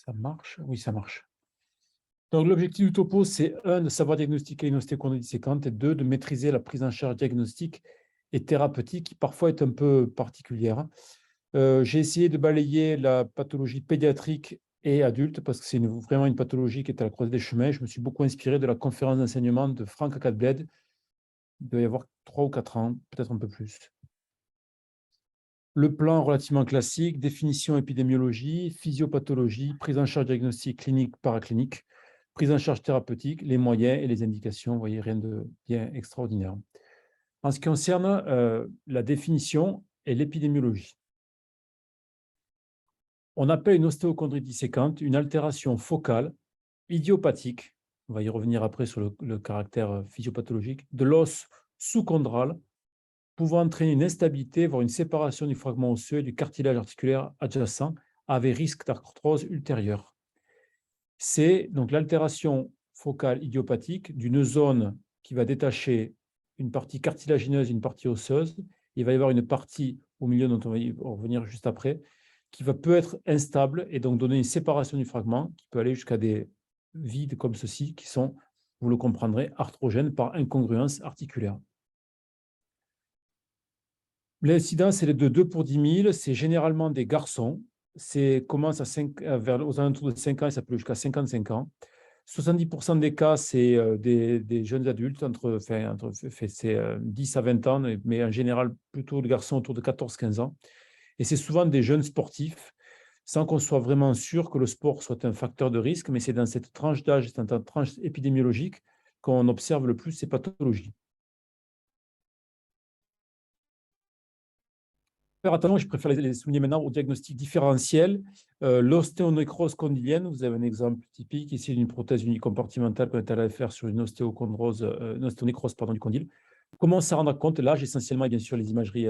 Ça marche? Oui, ça marche. Donc, l'objectif du topo, c'est un, de savoir diagnostiquer une ostéochondrite disséquente et deux, de maîtriser la prise en charge diagnostique et thérapeutique qui parfois est un peu particulière. J'ai essayé de balayer la pathologie pédiatrique et adulte parce que c'est vraiment une pathologie qui est à la croisée des chemins. Je me suis beaucoup inspiré de la conférence d'enseignement de Franck Acadbled. Il doit y avoir 3 ou 4 ans, peut-être un peu plus. Le plan relativement classique, définition épidémiologie, physiopathologie, prise en charge diagnostique clinique, paraclinique, prise en charge thérapeutique, les moyens et les indications. Vous voyez, rien de bien extraordinaire. En ce qui concerne la définition et l'épidémiologie, on appelle une ostéochondrite disséquente une altération focale, idiopathique, on va y revenir après sur le caractère physiopathologique, de l'os sous-chondral, pouvant entraîner une instabilité, voire une séparation du fragment osseux et du cartilage articulaire adjacent, avec risque d'arthrose ultérieure. C'est donc l'altération focale idiopathique d'une zone qui va détacher une partie cartilagineuse et une partie osseuse. Il va y avoir une partie au milieu, dont on va y revenir juste après, qui peut être instable et donc donner une séparation du fragment qui peut aller jusqu'à des vides comme ceci qui sont, vous le comprendrez, arthrogènes par incongruence articulaire. L'incidence, elle est de 2 pour 10 000. C'est généralement des garçons. Commence aux alentours de 5 ans et ça peut jusqu'à 55 ans. 70% des cas, c'est des jeunes adultes, c'est 10 à 20 ans, mais en général, plutôt les garçons autour de 14-15 ans. Et c'est souvent des jeunes sportifs, sans qu'on soit vraiment sûr que le sport soit un facteur de risque, mais c'est dans cette tranche d'âge, cette tranche épidémiologique qu'on observe le plus ces pathologies. Faire attention, je préfère les souligner maintenant au diagnostic différentiel. L'ostéonécrose condylienne, vous avez un exemple typique ici d'une prothèse unicompartimentale qu'on est allé faire sur une ostéonécrose du condyle. Comment s'en rendre compte? L'âge essentiellement, et bien sûr, les imageries,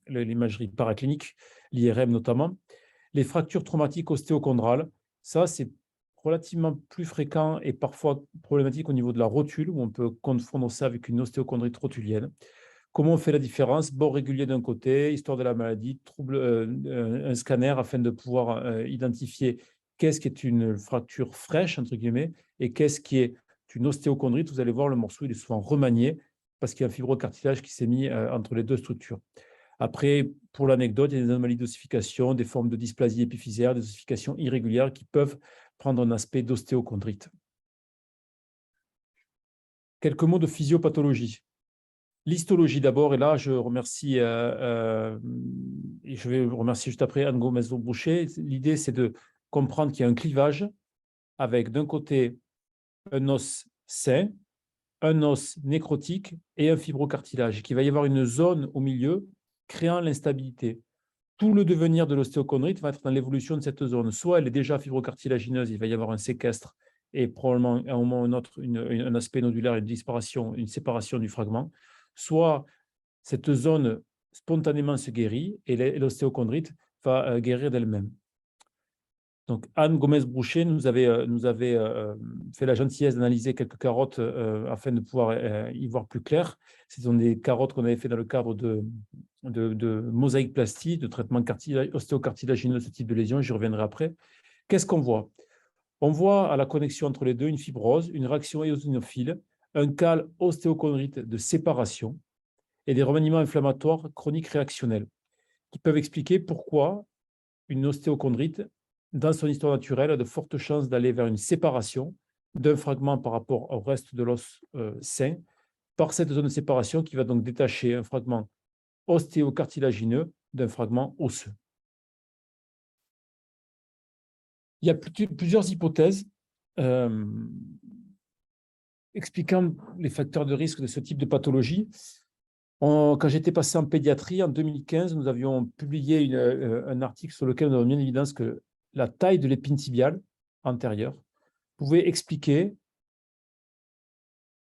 l'imagerie paraclinique, l'IRM notamment. Les fractures traumatiques ostéochondrales, ça c'est relativement plus fréquent et parfois problématique au niveau de la rotule, où on peut confondre ça avec une ostéochondrite rotulienne. Comment on fait la différence? Bord régulier d'un côté, histoire de la maladie, un scanner afin de pouvoir identifier qu'est-ce qui est une fracture fraîche, entre guillemets, et qu'est-ce qui est une ostéochondrite. Vous allez voir, le morceau, il est souvent remanié parce qu'il y a un fibrocartilage qui s'est mis entre les deux structures. Après, pour l'anecdote, il y a des anomalies d'ossification, des formes de dysplasie épiphysaire, des ossifications irrégulières qui peuvent prendre un aspect d'ostéochondrite. Quelques mots de physiopathologie. L'histologie d'abord, et là je remercie, et je vais remercier juste après Anne Gomez-Boucher. L'idée, c'est de comprendre qu'il y a un clivage avec d'un côté un os sain, un os nécrotique et un fibrocartilage, qu'il va y avoir une zone au milieu créant l'instabilité. Tout le devenir de l'ostéochondrite va être dans l'évolution de cette zone. Soit elle est déjà fibrocartilagineuse, il va y avoir un séquestre et probablement à un moment ou un autre un aspect nodulaire, une séparation du fragment. Soit cette zone spontanément se guérit et l'ostéochondrite va guérir d'elle-même. Donc, Anne Gomez-Boucher nous avait fait la gentillesse d'analyser quelques carottes afin de pouvoir y voir plus clair. Ce sont des carottes qu'on avait fait dans le cadre de mosaïque-plastie, de traitement ostéocartilagineux, ce type de lésion. J'y reviendrai après. Qu'est-ce qu'on voit? On voit à la connexion entre les deux une fibrose, une réaction éosinophile, un cal ostéochondrite de séparation et des remaniements inflammatoires chroniques réactionnels qui peuvent expliquer pourquoi une ostéochondrite, dans son histoire naturelle, a de fortes chances d'aller vers une séparation d'un fragment par rapport au reste de l'os sain par cette zone de séparation qui va donc détacher un fragment ostéocartilagineux d'un fragment osseux. Il y a plusieurs hypothèses expliquant les facteurs de risque de ce type de pathologie. Quand j'étais passé en pédiatrie, en 2015, nous avions publié un article sur lequel nous avons mis en évidence que la taille de l'épine tibiale antérieure pouvait expliquer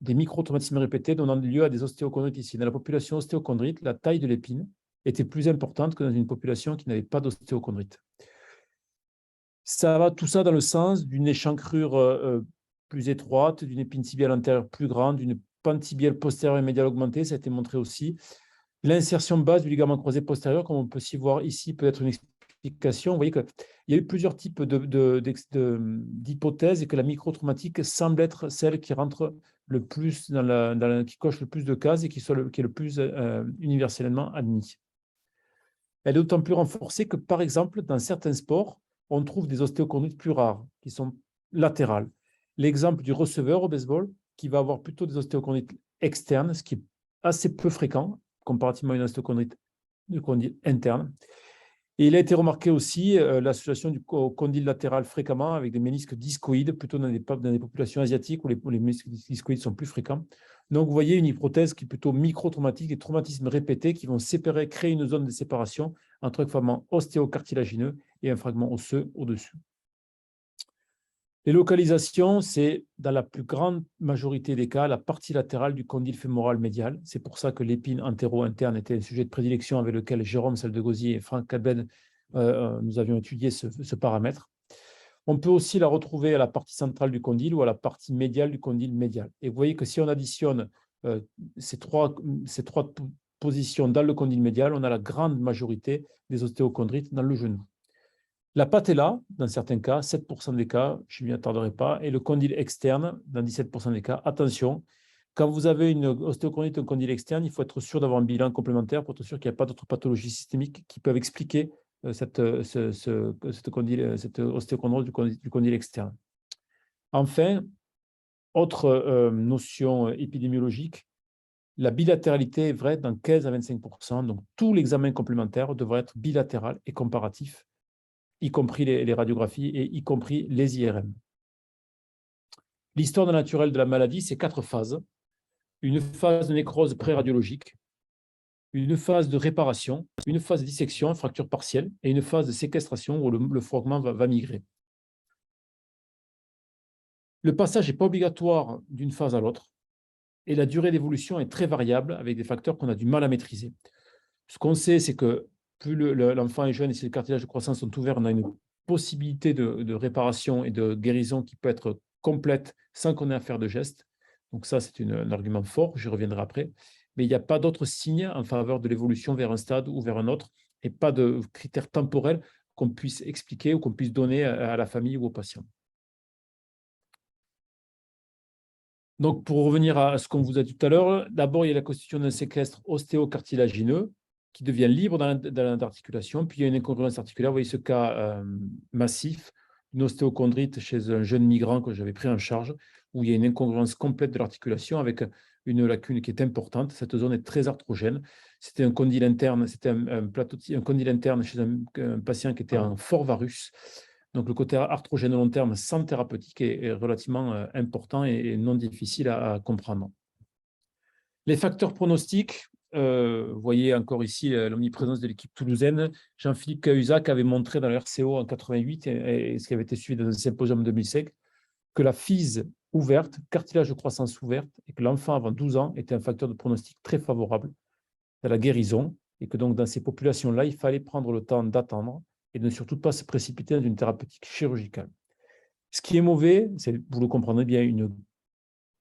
des micro-traumatismes répétés donnant lieu à des ostéochondrites ici. Dans la population ostéochondrite, la taille de l'épine était plus importante que dans une population qui n'avait pas d'ostéochondrite. Ça va tout ça dans le sens d'une échancrure plus étroite, d'une épine tibiale antérieure plus grande, d'une pente tibiale postérieure et médiale augmentée, ça a été montré aussi. L'insertion basse du ligament croisé postérieur, comme on peut s'y voir ici, peut être une vous voyez qu'il y a eu plusieurs types d'hypothèses et que la microtraumatique semble être celle qui rentre le plus qui coche le plus de cases et qui est le plus universellement admis. Elle est d'autant plus renforcée que, par exemple, dans certains sports, on trouve des ostéochondrites plus rares, qui sont latérales. L'exemple du receveur au baseball, qui va avoir plutôt des ostéochondrites externes, ce qui est assez peu fréquent, comparativement à une ostéochondrite interne. Et il a été remarqué aussi l'association du condyle latéral fréquemment avec des ménisques discoïdes, plutôt dans des populations asiatiques où les ménisques discoïdes sont plus fréquents. Donc, vous voyez une hypothèse qui est plutôt micro-traumatique et traumatismes répétés qui vont créer une zone de séparation entre un fragment ostéocartilagineux et un fragment osseux au-dessus. Les localisations, c'est dans la plus grande majorité des cas la partie latérale du condyle fémoral médial. C'est pour ça que l'épine antéro-interne était un sujet de prédilection avec lequel Jérôme Saldegauzy et Franck Cadben, nous avions étudié ce paramètre. On peut aussi la retrouver à la partie centrale du condyle ou à la partie médiale du condyle médial. Et vous voyez que si on additionne ces trois positions dans le condyle médial, on a la grande majorité des ostéochondrites dans le genou. La patella, dans certains cas, 7% des cas, je ne m'y attarderai pas, et le condyle externe, dans 17% des cas. Attention, quand vous avez une ostéochondrite, un condyle externe, il faut être sûr d'avoir un bilan complémentaire pour être sûr qu'il n'y a pas d'autres pathologies systémiques qui peuvent expliquer cette ostéochondrose du condyle externe. Enfin, autre notion épidémiologique, la bilatéralité est vraie dans 15 à 25%, donc tout l'examen complémentaire devrait être bilatéral et comparatif, y compris les radiographies et y compris les IRM. L'histoire naturelle de la maladie, c'est 4 phases. Une phase de nécrose pré-radiologique, une phase de réparation, une phase de dissection, fracture partielle, et une phase de séquestration où le fragment va migrer. Le passage n'est pas obligatoire d'une phase à l'autre, et la durée d'évolution est très variable avec des facteurs qu'on a du mal à maîtriser. Ce qu'on sait, c'est que plus l'enfant est jeune et si les cartilages de croissance sont ouverts, on a une possibilité de réparation et de guérison qui peut être complète sans qu'on ait à faire de gestes. Donc ça, c'est un argument fort, j'y reviendrai après. Mais il n'y a pas d'autres signes en faveur de l'évolution vers un stade ou vers un autre, et pas de critères temporels qu'on puisse expliquer ou qu'on puisse donner à la famille ou au patient. Donc, pour revenir à ce qu'on vous a dit tout à l'heure, d'abord, il y a la constitution d'un séquestre ostéocartilagineux qui devient libre dans l'articulation. Puis, il y a une incongruence articulaire. Vous voyez ce cas massif, une ostéochondrite chez un jeune migrant que j'avais pris en charge, où il y a une incongruence complète de l'articulation avec une lacune qui est importante. Cette zone est très arthrogène. C'était un condyle interne, c'était un condyle interne chez un patient qui était en fort varus. Donc, le côté arthrogène long terme sans thérapeutique est relativement important et non difficile à comprendre. Les facteurs pronostiques, vous voyez encore ici l'omniprésence de l'équipe toulousaine. Jean-Philippe Cahuzac avait montré dans le RCO en 88 et ce qui avait été suivi dans un symposium en 2005 que la FISE ouverte, cartilage de croissance ouverte, et que l'enfant avant 12 ans était un facteur de pronostic très favorable à la guérison et que donc dans ces populations-là, il fallait prendre le temps d'attendre et de ne surtout pas se précipiter dans une thérapeutique chirurgicale. Ce qui est mauvais, c'est, vous le comprendrez bien, une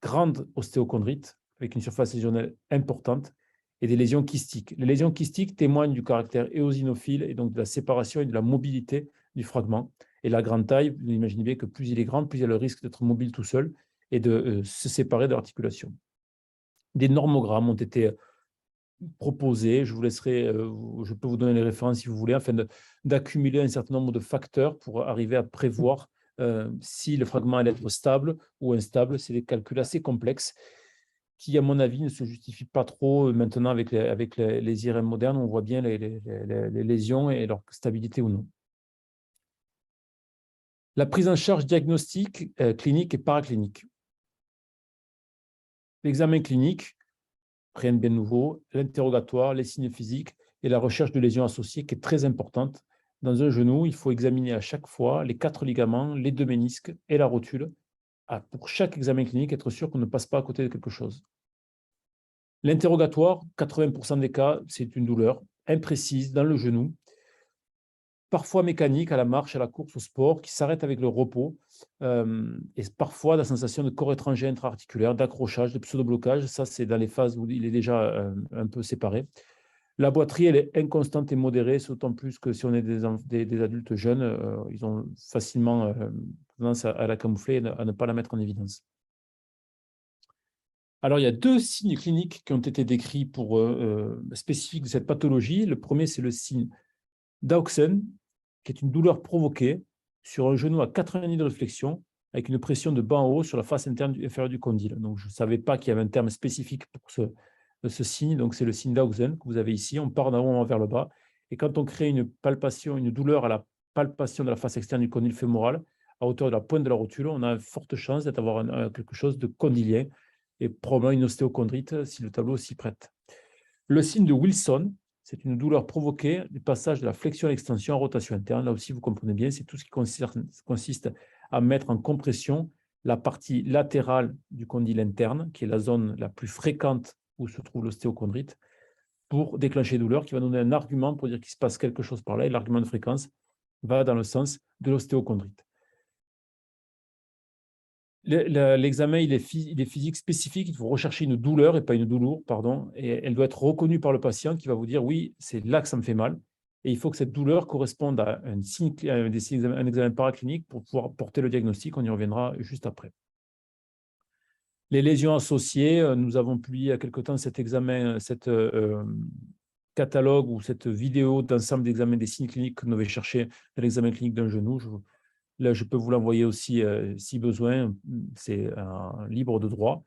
grande ostéochondrite avec une surface lésionnelle importante et des lésions kystiques. Les lésions kystiques témoignent du caractère éosinophile et donc de la séparation et de la mobilité du fragment. Et la grande taille, vous imaginez bien que plus il est grand, plus il y a le risque d'être mobile tout seul et de se séparer de l'articulation. Des normogrammes ont été proposés. Je vous laisserai, je peux vous donner les références si vous voulez, afin d'accumuler un certain nombre de facteurs pour arriver à prévoir si le fragment allait être stable ou instable. C'est des calculs assez complexes qui, à mon avis, ne se justifient pas trop maintenant avec les IRM modernes. On voit bien les lésions et leur stabilité ou non. La prise en charge diagnostique, clinique et paraclinique. L'examen clinique, rien de bien nouveau, l'interrogatoire, les signes physiques et la recherche de lésions associées qui est très importante. Dans un genou, il faut examiner à chaque fois les 4 ligaments, les 2 ménisques et la rotule. Pour chaque examen clinique, être sûr qu'on ne passe pas à côté de quelque chose. L'interrogatoire, 80% des cas, c'est une douleur imprécise dans le genou, parfois mécanique à la marche, à la course, au sport, qui s'arrête avec le repos, et parfois la sensation de corps étranger intra-articulaire, d'accrochage, de pseudo-blocage. Ça, c'est dans les phases où il est déjà un peu séparé. La boiterie, elle est inconstante et modérée, c'est d'autant plus que si on est des adultes jeunes, ils ont facilement tendance à la camoufler et à ne pas la mettre en évidence. Alors, il y a 2 signes cliniques qui ont été décrits pour spécifiques de cette pathologie. Le premier, c'est le signe d'Auxen, qui est une douleur provoquée sur un genou à 90 de réflexion, avec une pression de bas en haut sur la face interne inférieure du condyle. Donc, je ne savais pas qu'il y avait un terme spécifique pour ce signe. Donc, c'est le signe d'Auxen que vous avez ici. On part d'en haut vers le bas. Et quand on crée une palpation, une douleur à la palpation de la face externe du condyle fémoral, à hauteur de la pointe de la rotule, on a une forte chance d'avoir quelque chose de condylien et probablement une ostéochondrite si le tableau s'y prête. Le signe de Wilson, c'est une douleur provoquée du passage de la flexion à l'extension en rotation interne. Là aussi, vous comprenez bien, c'est tout ce qui consiste à mettre en compression la partie latérale du condyle interne, qui est la zone la plus fréquente où se trouve l'ostéochondrite, pour déclencher une douleur qui va donner un argument pour dire qu'il se passe quelque chose par là, et l'argument de fréquence va dans le sens de l'ostéochondrite. L'examen, il est physique spécifique, il faut rechercher une douleur et pas une douloure, pardon, et elle doit être reconnue par le patient qui va vous dire oui, c'est là que ça me fait mal, et il faut que cette douleur corresponde à un examen paraclinique pour pouvoir porter le diagnostic, on y reviendra juste après. Les lésions associées, nous avons publié il y a quelque temps cet examen, catalogue ou cette vidéo d'ensemble d'examens des signes cliniques que nous avons cherché dans l'examen clinique d'un genou. Là, je peux vous l'envoyer aussi si besoin, c'est libre de droit.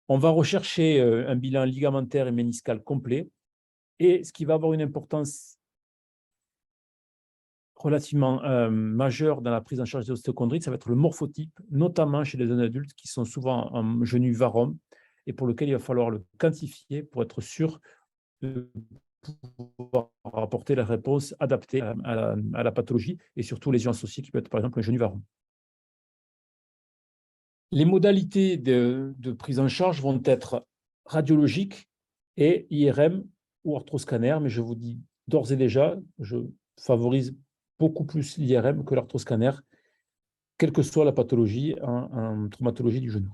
On va rechercher un bilan ligamentaire et méniscal complet. Et ce qui va avoir une importance relativement majeure dans la prise en charge des ostéochondrites, ça va être le morphotype, notamment chez les jeunes adultes qui sont souvent en genou varum et pour lequel il va falloir le quantifier pour être sûr de pouvoir apporter la réponse adaptée à la pathologie et surtout les lésions associées qui peuvent être par exemple un genou varum. Les modalités de prise en charge vont être radiologiques et IRM ou arthroscanner, mais je vous dis d'ores et déjà, je favorise beaucoup plus l'IRM que l'arthroscanner, quelle que soit la pathologie en traumatologie du genou.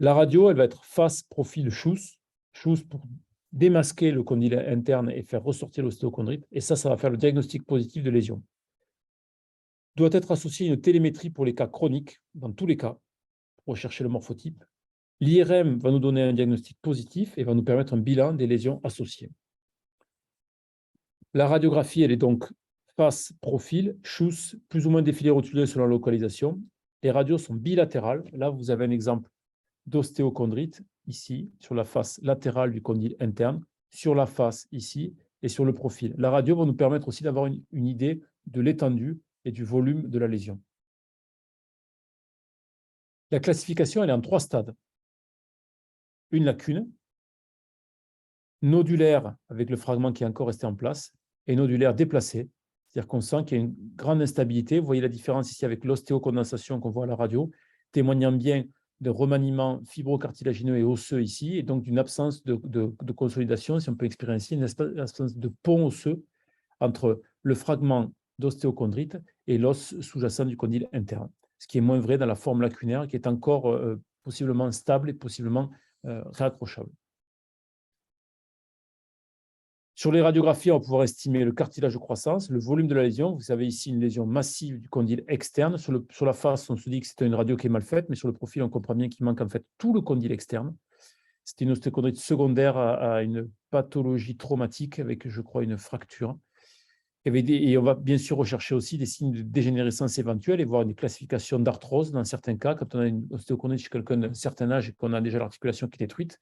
La radio, elle va être face, profil, Schuss pour démasquer le condyle interne et faire ressortir l'ostéochondrite, et ça va faire le diagnostic positif de lésion. Doit être associé une télémétrie pour les cas chroniques, dans tous les cas, pour rechercher le morphotype. L'IRM va nous donner un diagnostic positif et va nous permettre un bilan des lésions associées. La radiographie, elle est donc face, profil, Schuss, plus ou moins défilé rotulé selon la localisation. Les radios sont bilatérales. Là, vous avez un exemple d'ostéochondrite, ici, sur la face latérale du condyle interne, sur la face, ici, et sur le profil. La radio va nous permettre aussi d'avoir une idée de l'étendue et du volume de la lésion. La classification, elle est en 3 stades. Une lacune, nodulaire avec le fragment qui est encore resté en place, et nodulaire déplacé, c'est-à-dire qu'on sent qu'il y a une grande instabilité. Vous voyez la différence ici avec l'ostéocondensation qu'on voit à la radio, témoignant bien de remaniement fibrocartilagineux et osseux ici, et donc d'une absence de consolidation, si on peut exprimer ainsi, une absence de pont osseux entre le fragment d'ostéochondrite et l'os sous-jacent du condyle interne, ce qui est moins vrai dans la forme lacunaire, qui est encore possiblement stable et possiblement réaccrochable. Sur les radiographies, on va pouvoir estimer le cartilage de croissance, le volume de la lésion. Vous avez ici une lésion massive du condyle externe. Sur la face, on se dit que c'est une radio qui est mal faite, mais sur le profil, on comprend bien qu'il manque en fait tout le condyle externe. C'était une ostéochondrite secondaire à une pathologie traumatique avec, je crois, une fracture. Et on va bien sûr rechercher aussi des signes de dégénérescence éventuelle et voir une classification d'arthrose dans certains cas. Quand on a une ostéochondrite chez quelqu'un d'un certain âge et qu'on a déjà l'articulation qui est détruite,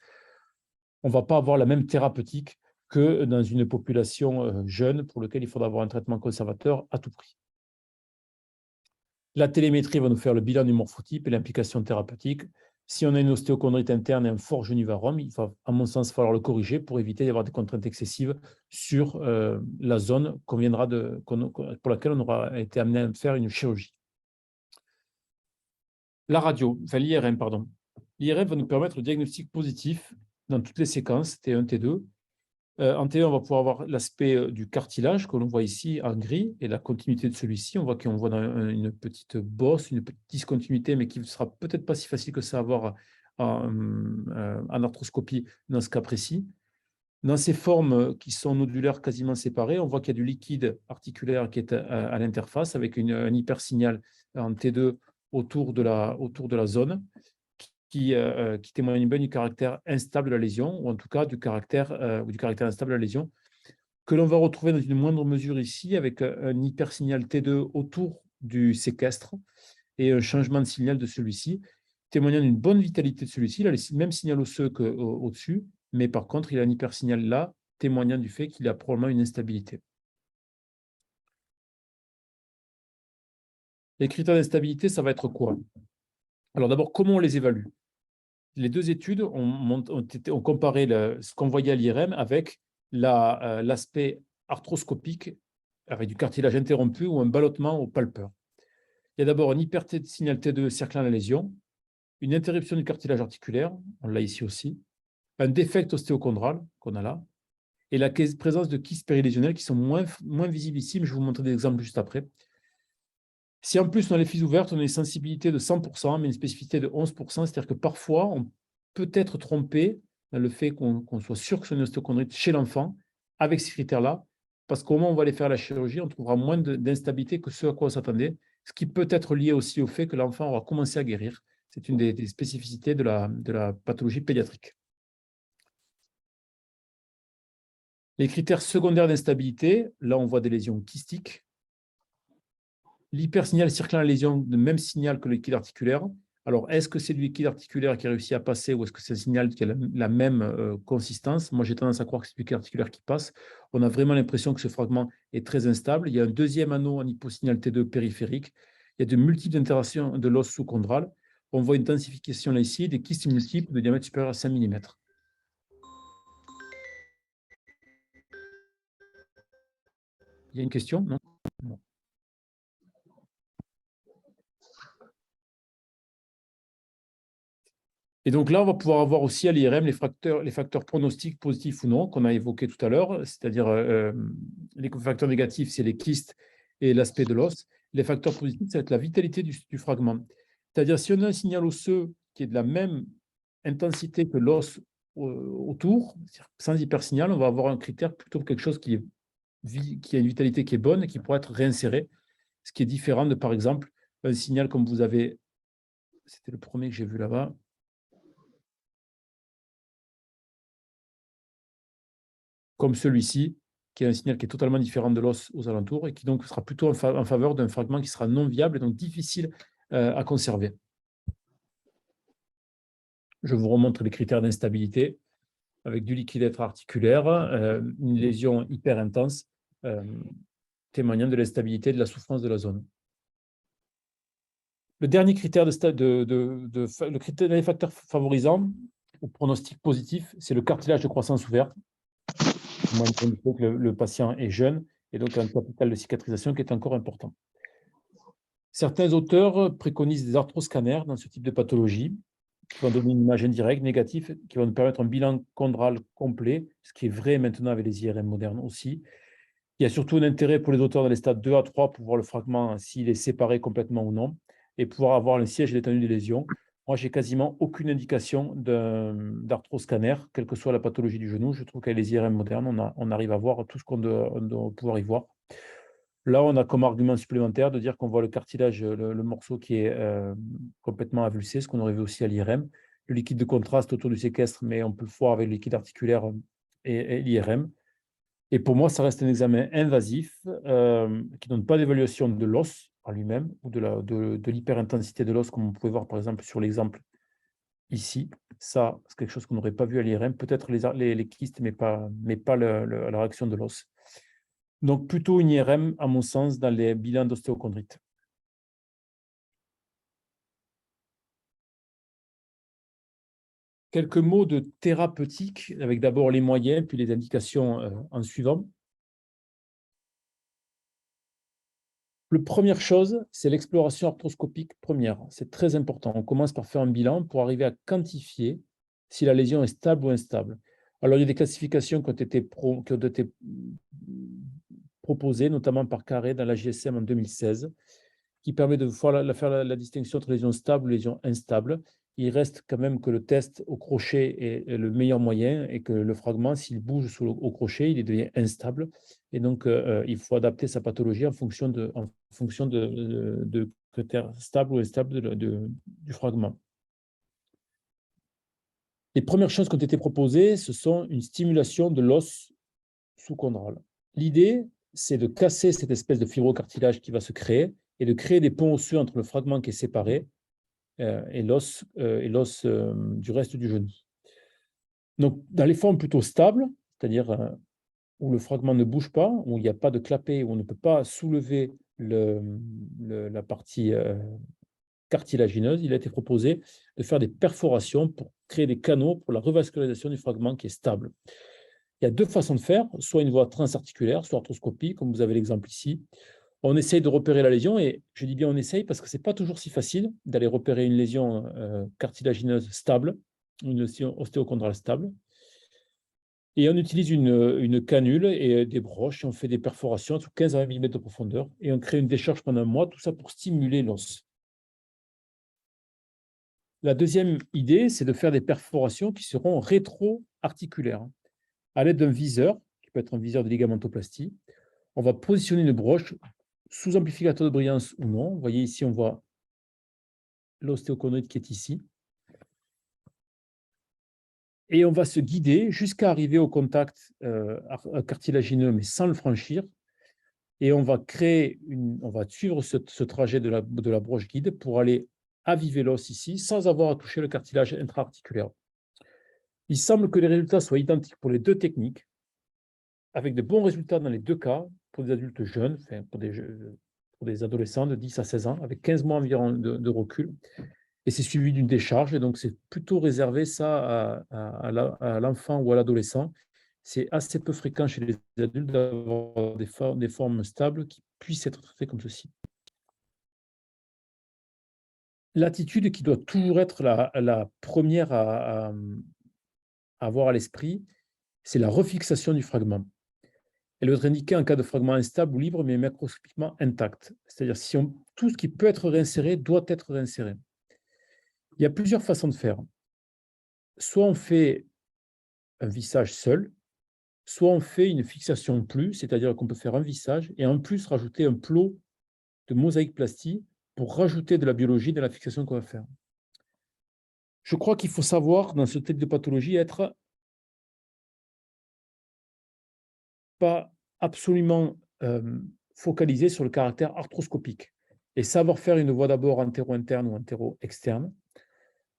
on ne va pas avoir la même thérapeutique que dans une population jeune pour laquelle il faudra avoir un traitement conservateur à tout prix. La télémétrie va nous faire le bilan du morphotype et l'implication thérapeutique. Si on a une ostéochondrite interne et un fort genou varum, il va, à mon sens, falloir le corriger pour éviter d'avoir des contraintes excessives sur la zone pour laquelle on aura été amené à faire une chirurgie. La radio, enfin l'IRM, pardon. L'IRM va nous permettre le diagnostic positif dans toutes les séquences, T1, T2. En T1, on va pouvoir avoir l'aspect du cartilage que l'on voit ici en gris et la continuité de celui-ci. On voit qu'on voit dans une petite bosse, une petite discontinuité, mais qui ne sera peut-être pas si facile que ça à voir en arthroscopie dans ce cas précis. Dans ces formes qui sont nodulaires quasiment séparées, on voit qu'il y a du liquide articulaire qui est à l'interface avec un hypersignal en T2 autour de la zone qui témoigne bien du caractère instable de la lésion, ou en tout cas du caractère instable de la lésion, que l'on va retrouver dans une moindre mesure ici avec un hypersignal T2 autour du séquestre et un changement de signal de celui-ci, témoignant d'une bonne vitalité de celui-ci. Il a le même signal osseux qu'au-dessus, mais par contre, il a un hypersignal là, témoignant du fait qu'il a probablement une instabilité. Les critères d'instabilité, ça va être quoi? Alors d'abord, comment on les évalue? Les deux études ont comparé ce qu'on voyait à l'IRM avec l'aspect arthroscopique, avec du cartilage interrompu ou un ballottement au palpeur. Il y a d'abord un hypersignal T2 cerclant la lésion, une interruption du cartilage articulaire, on l'a ici aussi, un défect ostéochondral qu'on a là, et la présence de kystes périlésionnels qui sont moins visibles ici, mais je vais vous montrer des exemples juste après. Si en plus on a les physes ouvertes, on a une sensibilité de 100%, mais une spécificité de 11%, c'est-à-dire que parfois on peut être trompé dans le fait qu'on soit sûr que c'est une ostéochondrite chez l'enfant avec ces critères-là, parce qu'au moment où on va aller faire la chirurgie, on trouvera moins d'instabilité que ce à quoi on s'attendait, ce qui peut être lié aussi au fait que l'enfant aura commencé à guérir. C'est une des spécificités de la pathologie pédiatrique. Les critères secondaires d'instabilité, là on voit des lésions kystiques. L'hypersignal circulant la lésion, le même signal que le liquide articulaire. Alors, est-ce que c'est du liquide articulaire qui a réussi à passer ou est-ce que c'est un signal qui a la même consistance? Moi, j'ai tendance à croire que c'est du liquide articulaire qui passe. On a vraiment l'impression que ce fragment est très instable. Il y a un deuxième anneau en hyposignal T2 périphérique. Il y a de multiples interactions de l'os sous-chondral. On voit une densification là ici, des kystes multiples de diamètre supérieur à 5 mm. Il y a une question? Non? Non. Et donc là, on va pouvoir avoir aussi à l'IRM les facteurs pronostiques positifs ou non qu'on a évoqués tout à l'heure, c'est-à-dire les facteurs négatifs, c'est les kystes et l'aspect de l'os. Les facteurs positifs, ça va être la vitalité du fragment. C'est-à-dire si on a un signal osseux qui est de la même intensité que l'os autour, sans hypersignal, on va avoir un critère plutôt quelque chose qui a une vitalité qui est bonne et qui pourrait être réinséré, ce qui est différent de, par exemple, un signal comme vous avez, c'était le premier que j'ai vu là-bas, comme celui-ci, qui est un signal qui est totalement différent de l'os aux alentours et qui donc sera plutôt en faveur d'un fragment qui sera non viable et donc difficile à conserver. Je vous remontre les critères d'instabilité avec du liquide articulaire, une lésion hyper intense, témoignant de l'instabilité de la souffrance de la zone. Le dernier critère le critère des facteurs favorisants au pronostic positif, c'est le cartilage de croissance ouverte. Le patient est jeune et donc un capital de cicatrisation qui est encore important. Certains auteurs préconisent des arthroscanners dans ce type de pathologie qui vont donner une image indirecte, négative, qui vont nous permettre un bilan chondral complet, ce qui est vrai maintenant avec les IRM modernes aussi. Il y a surtout un intérêt pour les auteurs dans les stades 2 à 3 pour voir le fragment, s'il est séparé complètement ou non, et pouvoir avoir le siège et l'étendue des lésions. Moi, j'ai quasiment aucune indication d'arthroscanner, quelle que soit la pathologie du genou. Je trouve qu'avec les IRM modernes, on arrive à voir tout ce qu'on doit pouvoir y voir. Là, on a comme argument supplémentaire de dire qu'on voit le cartilage, le morceau qui est complètement avulsé, ce qu'on aurait vu aussi à l'IRM. Le liquide de contraste autour du séquestre, mais on peut le voir avec le liquide articulaire et l'IRM. Et pour moi, ça reste un examen invasif qui ne donne pas d'évaluation de l'os en lui-même ou de l'hyperintensité de l'os, comme vous pouvez voir par exemple sur l'exemple ici. Ça, c'est quelque chose qu'on n'aurait pas vu à l'IRM. Peut-être les kystes, mais pas la réaction de l'os. Donc, plutôt une IRM, à mon sens, dans les bilans d'ostéochondrite. Quelques mots de thérapeutique, avec d'abord les moyens, puis les indications en suivant. La première chose, c'est l'exploration arthroscopique première. C'est très important. On commence par faire un bilan pour arriver à quantifier si la lésion est stable ou instable. Alors, il y a des classifications qui ont été proposées, notamment par Carré dans la JSM en 2016, qui permet de faire la distinction entre lésions stables et lésions instables. il reste quand même que le test au crochet est le meilleur moyen et que le fragment, s'il bouge au crochet, il devient instable. Et donc, il faut adapter sa pathologie en fonction de critères stables ou instables du fragment. Les premières choses qui ont été proposées, ce sont une stimulation de l'os sous-chondral. L'idée, c'est de casser cette espèce de fibrocartilage qui va se créer et de créer des ponts osseux entre le fragment qui est séparé et l'os du reste du genou. Donc, dans les formes plutôt stables, c'est-à-dire où le fragment ne bouge pas, où il n'y a pas de clapet, où on ne peut pas soulever la partie cartilagineuse, il a été proposé de faire des perforations pour créer des canaux pour la revascularisation du fragment qui est stable. Il y a deux façons de faire, soit une voie transarticulaire, soit arthroscopie, comme vous avez l'exemple ici. On essaye de repérer la lésion, et je dis bien on essaye parce que ce n'est pas toujours si facile d'aller repérer une lésion cartilagineuse stable, une lésion ostéochondrale stable. Et on utilise une canule et des broches, et on fait des perforations sous 15 à 20 mm de profondeur, et on crée une décharge pendant un mois, tout ça pour stimuler l'os. La deuxième idée, c'est de faire des perforations qui seront rétro-articulaires. À l'aide d'un viseur, qui peut être un viseur de ligamentoplastie, on va positionner une broche sous amplificateur de brillance ou non. Vous voyez ici, on voit l'ostéochondrite qui est ici. Et on va se guider jusqu'à arriver au contact cartilagineux, mais sans le franchir. Et on va suivre ce trajet de la broche guide pour aller aviver l'os ici, sans avoir à toucher le cartilage intra-articulaire. Il semble que les résultats soient identiques pour les deux techniques, avec de bons résultats dans les deux cas, pour des adultes jeunes, enfin pour des adolescents de 10 à 16 ans, avec 15 mois environ de recul. Et c'est suivi d'une décharge, et donc c'est plutôt réservé ça à l'enfant ou à l'adolescent. C'est assez peu fréquent chez les adultes d'avoir des formes stables qui puissent être traitées comme ceci. L'attitude qui doit toujours être la première à avoir à l'esprit, c'est la refixation du fragment. Elle doit être indiquée en cas de fragment instable ou libre, mais macroscopiquement intact. C'est-à-dire tout ce qui peut être réinséré doit être réinséré. Il y a plusieurs façons de faire. Soit on fait un vissage seul, soit on fait une fixation plus, c'est-à-dire qu'on peut faire un vissage et en plus rajouter un plot de mosaïque plastie pour rajouter de la biologie dans la fixation qu'on va faire. Je crois qu'il faut savoir, dans ce type de pathologie, être pas absolument focalisé sur le caractère arthroscopique et savoir faire une voie d'abord antéro-interne ou antéro-externe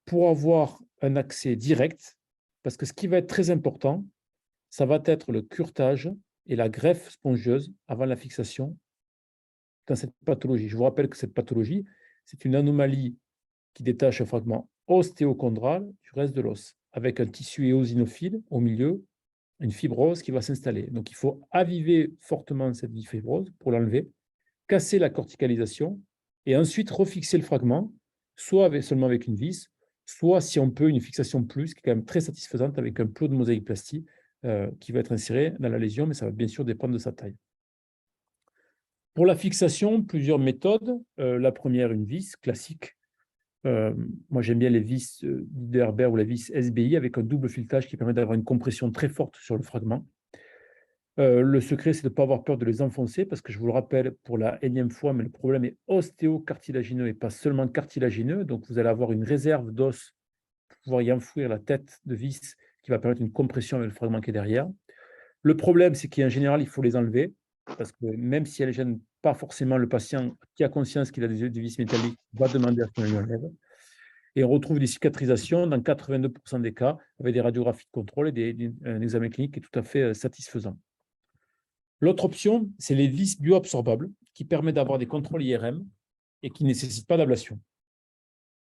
pour avoir un accès direct, parce que ce qui va être très important, ça va être le curetage et la greffe spongieuse avant la fixation dans cette pathologie. Je vous rappelle que cette pathologie, c'est une anomalie qui détache un fragment ostéochondral du reste de l'os, avec un tissu éosinophile au milieu, une fibrose qui va s'installer. Donc, il faut aviver fortement cette fibrose pour l'enlever, casser la corticalisation et ensuite refixer le fragment, soit seulement avec une vis, soit, si on peut, une fixation plus, qui est quand même très satisfaisante avec un plot de mosaïque plastie qui va être inséré dans la lésion, mais ça va bien sûr dépendre de sa taille. Pour la fixation, plusieurs méthodes. La première, une vis classique. Moi, j'aime bien les vis Biederberg ou la vis SBI avec un double filetage qui permet d'avoir une compression très forte sur le fragment. Le secret, c'est de ne pas avoir peur de les enfoncer parce que je vous le rappelle pour la énième fois, mais le problème est ostéocartilagineux et pas seulement cartilagineux. Donc, vous allez avoir une réserve d'os pour pouvoir y enfouir la tête de vis qui va permettre une compression avec le fragment qui est derrière. Le problème, c'est qu'en général, il faut les enlever parce que même si elles ne gênent pas forcément le patient qui a conscience qu'il a des vis métalliques, va demander à ce qu'on les enlève. Et on retrouve des cicatrisations dans 82% des cas avec des radiographies de contrôle et un examen clinique qui est tout à fait satisfaisant. L'autre option, c'est les vis bioabsorbables qui permettent d'avoir des contrôles IRM et qui ne nécessitent pas d'ablation.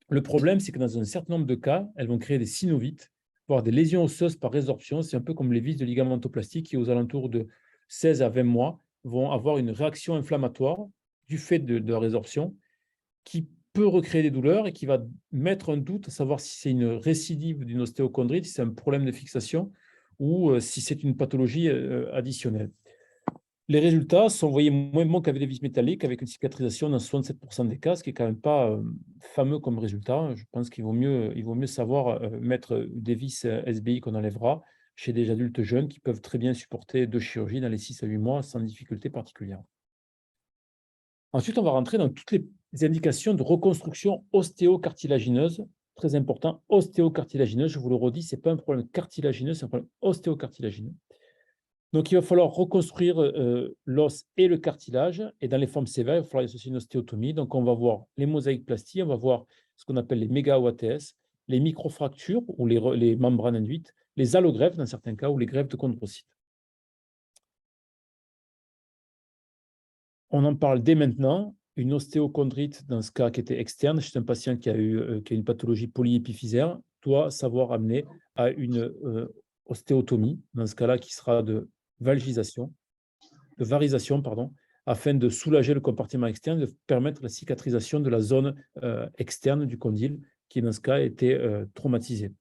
Le problème, c'est que dans un certain nombre de cas, elles vont créer des synovites, voire des lésions osseuses par résorption. C'est un peu comme les vis de ligamentoplastie qui, aux alentours de 16 à 20 mois, vont avoir une réaction inflammatoire du fait de la résorption qui peut recréer des douleurs et qui va mettre un doute à savoir si c'est une récidive d'une ostéochondrite, si c'est un problème de fixation ou si c'est une pathologie additionnelle. Les résultats sont, vous voyez, moins bons qu'avec des vis métalliques, avec une cicatrisation dans 67% des cas, ce qui n'est quand même pas fameux comme résultat. Je pense qu'il vaut mieux savoir mettre des vis SBI qu'on enlèvera chez des adultes jeunes qui peuvent très bien supporter 2 chirurgies dans les 6 à 8 mois sans difficulté particulière. Ensuite, on va rentrer dans toutes les indications de reconstruction ostéocartilagineuse. Très important, ostéocartilagineuse, je vous le redis, ce n'est pas un problème cartilagineux, c'est un problème ostéocartilagineux. Donc, il va falloir reconstruire l'os et le cartilage. Et dans les formes sévères, il va falloir associer une ostéotomie. Donc, on va voir les mosaïques-plasties, on va voir ce qu'on appelle les méga-OATS, les microfractures ou les membranes induites, les allogreffes dans certains cas ou les greffes de chondrocytes. On en parle dès maintenant. Une ostéochondrite, dans ce cas qui était externe, chez un patient qui a une pathologie polyépiphysaire, doit savoir amener à une ostéotomie, dans ce cas-là qui sera de varisation, pardon, afin de soulager le compartiment externe, de permettre la cicatrisation de la zone externe du condyle, qui dans ce cas était traumatisée.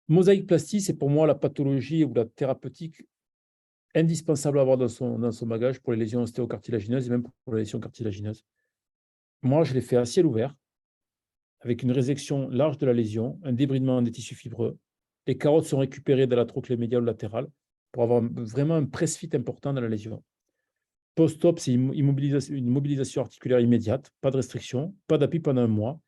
Mosaïque-plastie, c'est pour moi la pathologie ou la thérapeutique indispensable à avoir dans son bagage pour les lésions ostéocartilagineuses et même pour les lésions cartilagineuses. Moi, je l'ai fait à ciel ouvert, avec une résection large de la lésion, un débridement des tissus fibreux. Les carottes sont récupérées de la trochlée médiale ou latérale pour avoir vraiment un press-fit important dans la lésion. Post-op, c'est une mobilisation articulaire immédiate, pas de restriction, pas d'appui pendant un mois.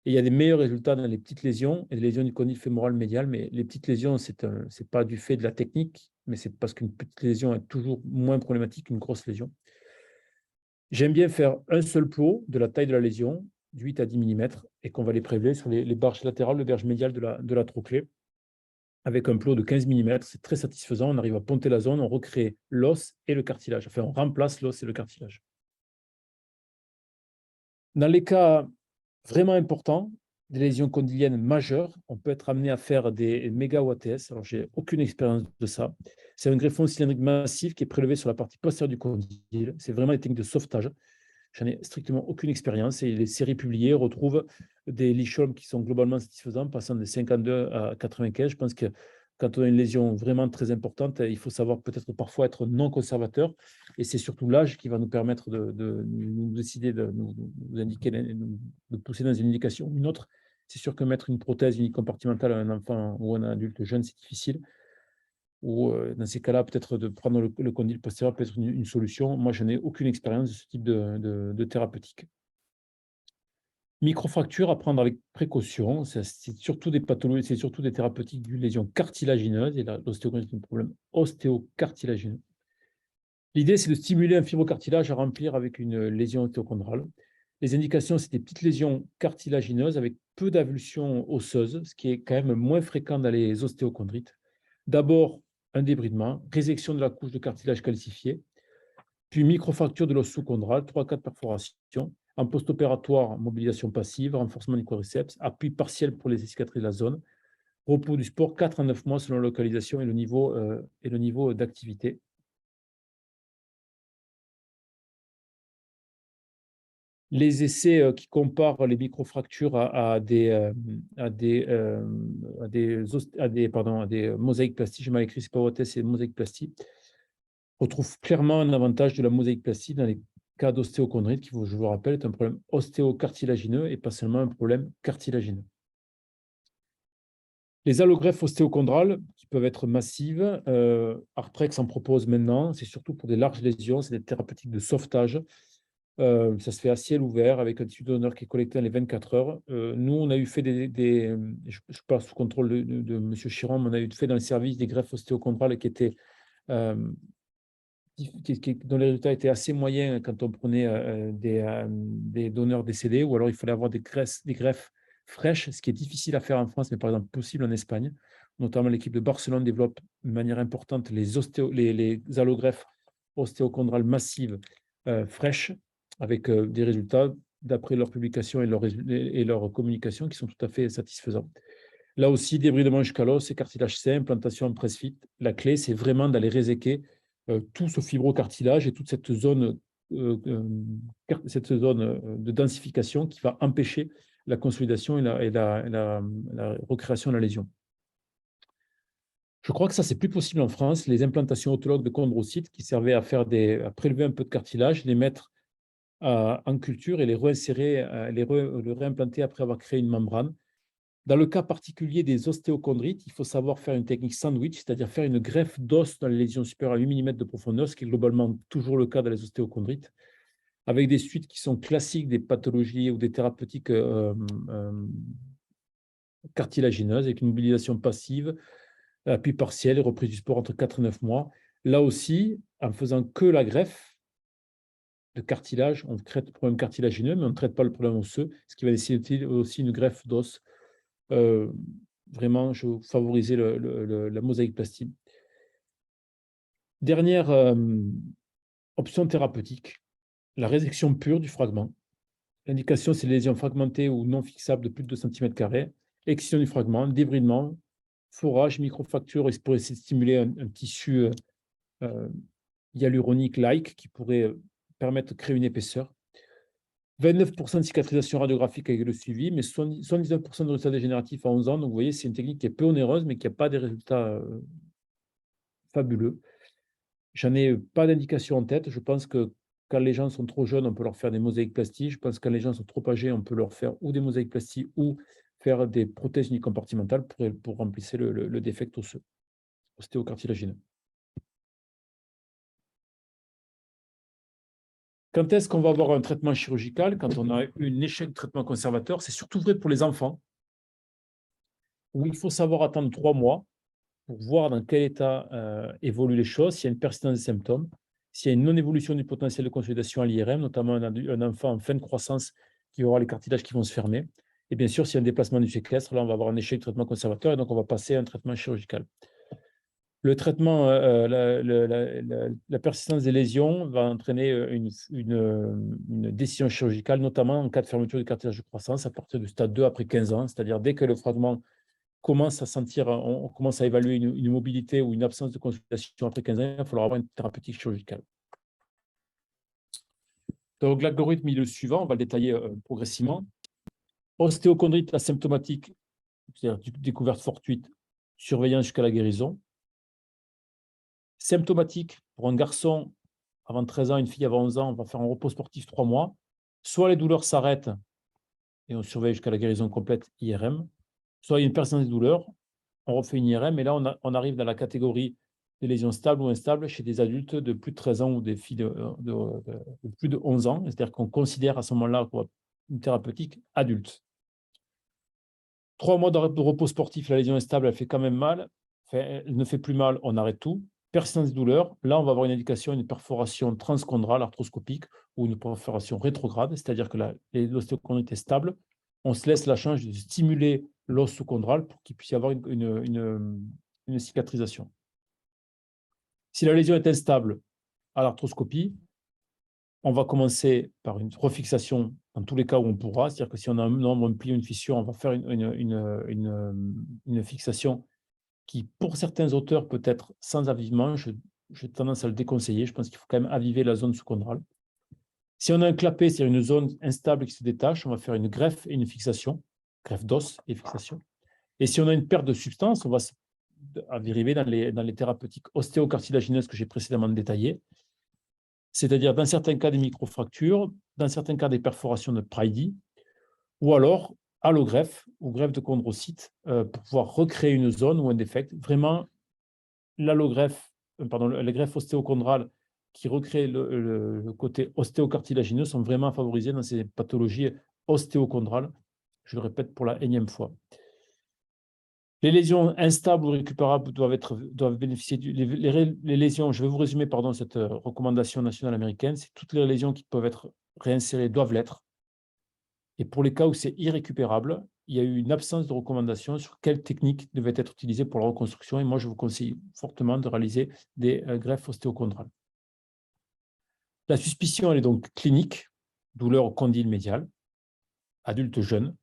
Et il y a des meilleurs résultats dans les petites lésions et les lésions du condyle fémoral médial, mais les petites lésions, ce n'est pas du fait de la technique, mais c'est parce qu'une petite lésion est toujours moins problématique qu'une grosse lésion. J'aime bien faire un seul plot de la taille de la lésion, de 8 à 10 mm, et qu'on va les prélever sur les barges latérales, le berge médial de la trochlée, avec un plot de 15 mm. C'est très satisfaisant. On arrive à ponter la zone, on recrée l'os et le cartilage. Enfin, on remplace l'os et le cartilage. Dans les cas vraiment importants, des lésions condyliennes majeures, on peut être amené à faire des méga-OATS. Alors, je n'ai aucune expérience de ça. C'est un greffon cylindrique massif qui est prélevé sur la partie postérieure du condyle. C'est vraiment des techniques de sauvetage. J'en ai strictement aucune expérience. Et les séries publiées retrouvent des lichomes qui sont globalement satisfaisants, passant de 52 à 95. Je pense que quand on a une lésion vraiment très importante, il faut savoir peut-être parfois être non conservateur. Et c'est surtout l'âge qui va nous permettre de nous décider, de nous indiquer, de pousser dans une indication ou une autre. C'est sûr que mettre une prothèse unicompartimentale à un enfant ou à un adulte jeune, c'est difficile. Ou dans ces cas-là, peut-être de prendre le condyle postérieur peut être une solution. Moi, je n'ai aucune expérience de ce type de thérapeutique. Microfracture à prendre avec précaution, c'est surtout des pathologies, c'est surtout des thérapeutiques d'une lésion cartilagineuse, et l'ostéochondrite est un problème ostéocartilagineux. L'idée, c'est de stimuler un fibrocartilage à remplir avec une lésion ostéochondrale. Les indications, c'est des petites lésions cartilagineuses avec peu d'avulsion osseuse, ce qui est quand même moins fréquent dans les ostéochondrites. D'abord, un débridement, résection de la couche de cartilage calcifié, puis microfracture de l'os sous-chondral, 3-4 perforations. En post-opératoire, mobilisation passive, renforcement du quadriceps, appui partiel pour les cicatrices de la zone, repos du sport 4 à 9 mois selon la localisation et le niveau d'activité. Les essais qui comparent les microfractures à des mosaïques-plasties, j'ai mal écrit, c'est pas OATS, c'est mosaïques-plasties, retrouvent clairement un avantage de la mosaïque-plastie dans les cas d'ostéochondrite, qui, je vous rappelle, est un problème ostéocartilagineux et pas seulement un problème cartilagineux. Les allogreffes ostéochondrales, qui peuvent être massives, Arprex en propose maintenant, c'est surtout pour des larges lésions, c'est des thérapeutiques de sauvetage. Ça se fait à ciel ouvert avec un tissu donneur qui est collecté dans les 24 heures. Nous, on a eu fait je parle sous contrôle de M. Chiron, mais on a eu fait dans le service des greffes ostéochondrales qui étaient dont les résultats étaient assez moyens quand on prenait des donneurs décédés, ou alors il fallait avoir des greffes fraîches, ce qui est difficile à faire en France, mais par exemple possible en Espagne. Notamment, l'équipe de Barcelone développe de manière importante les allogreffes ostéochondrales massives fraîches, avec des résultats, d'après leurs publications et leur communication, qui sont tout à fait satisfaisants. Là aussi, débridement jusqu'à l'os, cartilage sain, implantation en press-fit. La clé, c'est vraiment d'aller réséquer tout ce fibrocartilage et toute cette zone de densification qui va empêcher la consolidation et la recréation de la lésion. Je crois que ça, c'est plus possible en France. Les implantations autologues de chondrocytes qui servaient à à prélever un peu de cartilage, les mettre en culture et les réinsérer, le réimplanter après avoir créé une membrane. Dans le cas particulier des ostéochondrites, il faut savoir faire une technique sandwich, c'est-à-dire faire une greffe d'os dans les lésions supérieures à 8 mm de profondeur, ce qui est globalement toujours le cas dans les ostéochondrites, avec des suites qui sont classiques des pathologies ou des thérapeutiques cartilagineuses, avec une mobilisation passive, appui partiel et reprise du sport entre 4 et 9 mois. Là aussi, en faisant que la greffe de cartilage, on traite le problème cartilagineux, mais on ne traite pas le problème osseux, ce qui va nécessiter aussi une greffe d'os. Vraiment, je favoriser la mosaïque-plastie. Dernière option thérapeutique, la résection pure du fragment. L'indication, c'est les lésions fragmentées ou non fixables de plus de 2 cm², excision du fragment, débridement, forage, microfracture pour essayer de stimuler un tissu hyaluronique-like qui pourrait permettre de créer une épaisseur. 29% de cicatrisation radiographique avec le suivi, mais 79% de résultats dégénératifs à 11 ans. Donc, vous voyez, c'est une technique qui est peu onéreuse, mais qui n'a pas des résultats fabuleux. J'en ai pas d'indication en tête. Je pense que quand les gens sont trop jeunes, on peut leur faire des mosaïques-plasties. Je pense que quand les gens sont trop âgés, on peut leur faire ou des mosaïques-plasties ou faire des prothèses unicompartimentales pour remplacer le défect osseux, ostéocartilagineux. Quand est-ce qu'on va avoir un traitement chirurgical? Quand on a eu un échec de traitement conservateur. C'est surtout vrai pour les enfants, où il faut savoir attendre 3 mois pour voir dans quel état évoluent les choses, s'il y a une persistance des symptômes, s'il y a une non-évolution du potentiel de consolidation à l'IRM, notamment un enfant en fin de croissance qui va avoir les cartilages qui vont se fermer. Et bien sûr, s'il y a un déplacement du séquestre, là, on va avoir un échec de traitement conservateur et donc on va passer à un traitement chirurgical. Le traitement, la persistance des lésions va entraîner une décision chirurgicale, notamment en cas de fermeture du cartilage de croissance à partir du stade 2 après 15 ans, c'est-à-dire dès que le fragment commence à sentir, on commence à évaluer une mobilité ou une absence de consolidation après 15 ans, il va falloir avoir une thérapeutique chirurgicale. Donc l'algorithme est le suivant, on va le détailler progressivement. Ostéochondrite asymptomatique, c'est-à-dire découverte fortuite, surveillance jusqu'à la guérison. Symptomatique, pour un garçon avant 13 ans, une fille avant 11 ans, on va faire un repos sportif 3 mois. Soit les douleurs s'arrêtent et on surveille jusqu'à la guérison complète IRM, soit il y a une persistance des douleurs, on refait une IRM, et là, on arrive dans la catégorie des lésions stables ou instables chez des adultes de plus de 13 ans ou des filles de plus de 11 ans. C'est-à-dire qu'on considère à ce moment-là une thérapeutique adulte. 3 mois de repos sportif, la lésion est stable, elle fait quand même mal. Enfin, elle ne fait plus mal, on arrête tout. Persistance des douleurs, là, on va avoir une indication, une perforation transchondrale arthroscopique ou une perforation rétrograde, c'est-à-dire que l'ostéochondrite est stable. On se laisse la chance de stimuler l'os sous-chondral pour qu'il puisse y avoir une cicatrisation. Si la lésion est instable à l'arthroscopie, on va commencer par une refixation dans tous les cas où on pourra, c'est-à-dire que si on a un membre, un pli ou une fissure, on va faire une fixation qui, pour certains auteurs, peut être sans avivement. J'ai tendance à le déconseiller. Je pense qu'il faut quand même aviver la zone sous-chondrale. Si on a un clapet, c'est-à-dire une zone instable qui se détache, on va faire une greffe et une fixation, greffe d'os et fixation. Et si on a une perte de substance, on va dériver dans les thérapeutiques ostéocartilagineuses que j'ai précédemment détaillées, c'est-à-dire dans certains cas des microfractures, dans certains cas des perforations de Pridey, ou alors allogreffe ou greffe de chondrocytes pour pouvoir recréer une zone ou un défect. Vraiment, la greffe ostéochondrale qui recrée le côté ostéocartilagineux sont vraiment favorisées dans ces pathologies ostéochondrales. Je le répète pour la énième fois. Les lésions instables ou récupérables doivent bénéficier les lésions, je vais vous résumer cette recommandation nationale américaine, c'est toutes les lésions qui peuvent être réinsérées doivent l'être. Et pour les cas où c'est irrécupérable, il y a eu une absence de recommandation sur quelle technique devait être utilisée pour la reconstruction. Et moi, je vous conseille fortement de réaliser des greffes ostéochondrales. La suspicion, elle est donc clinique, douleur au condyle médial, adulte jeune.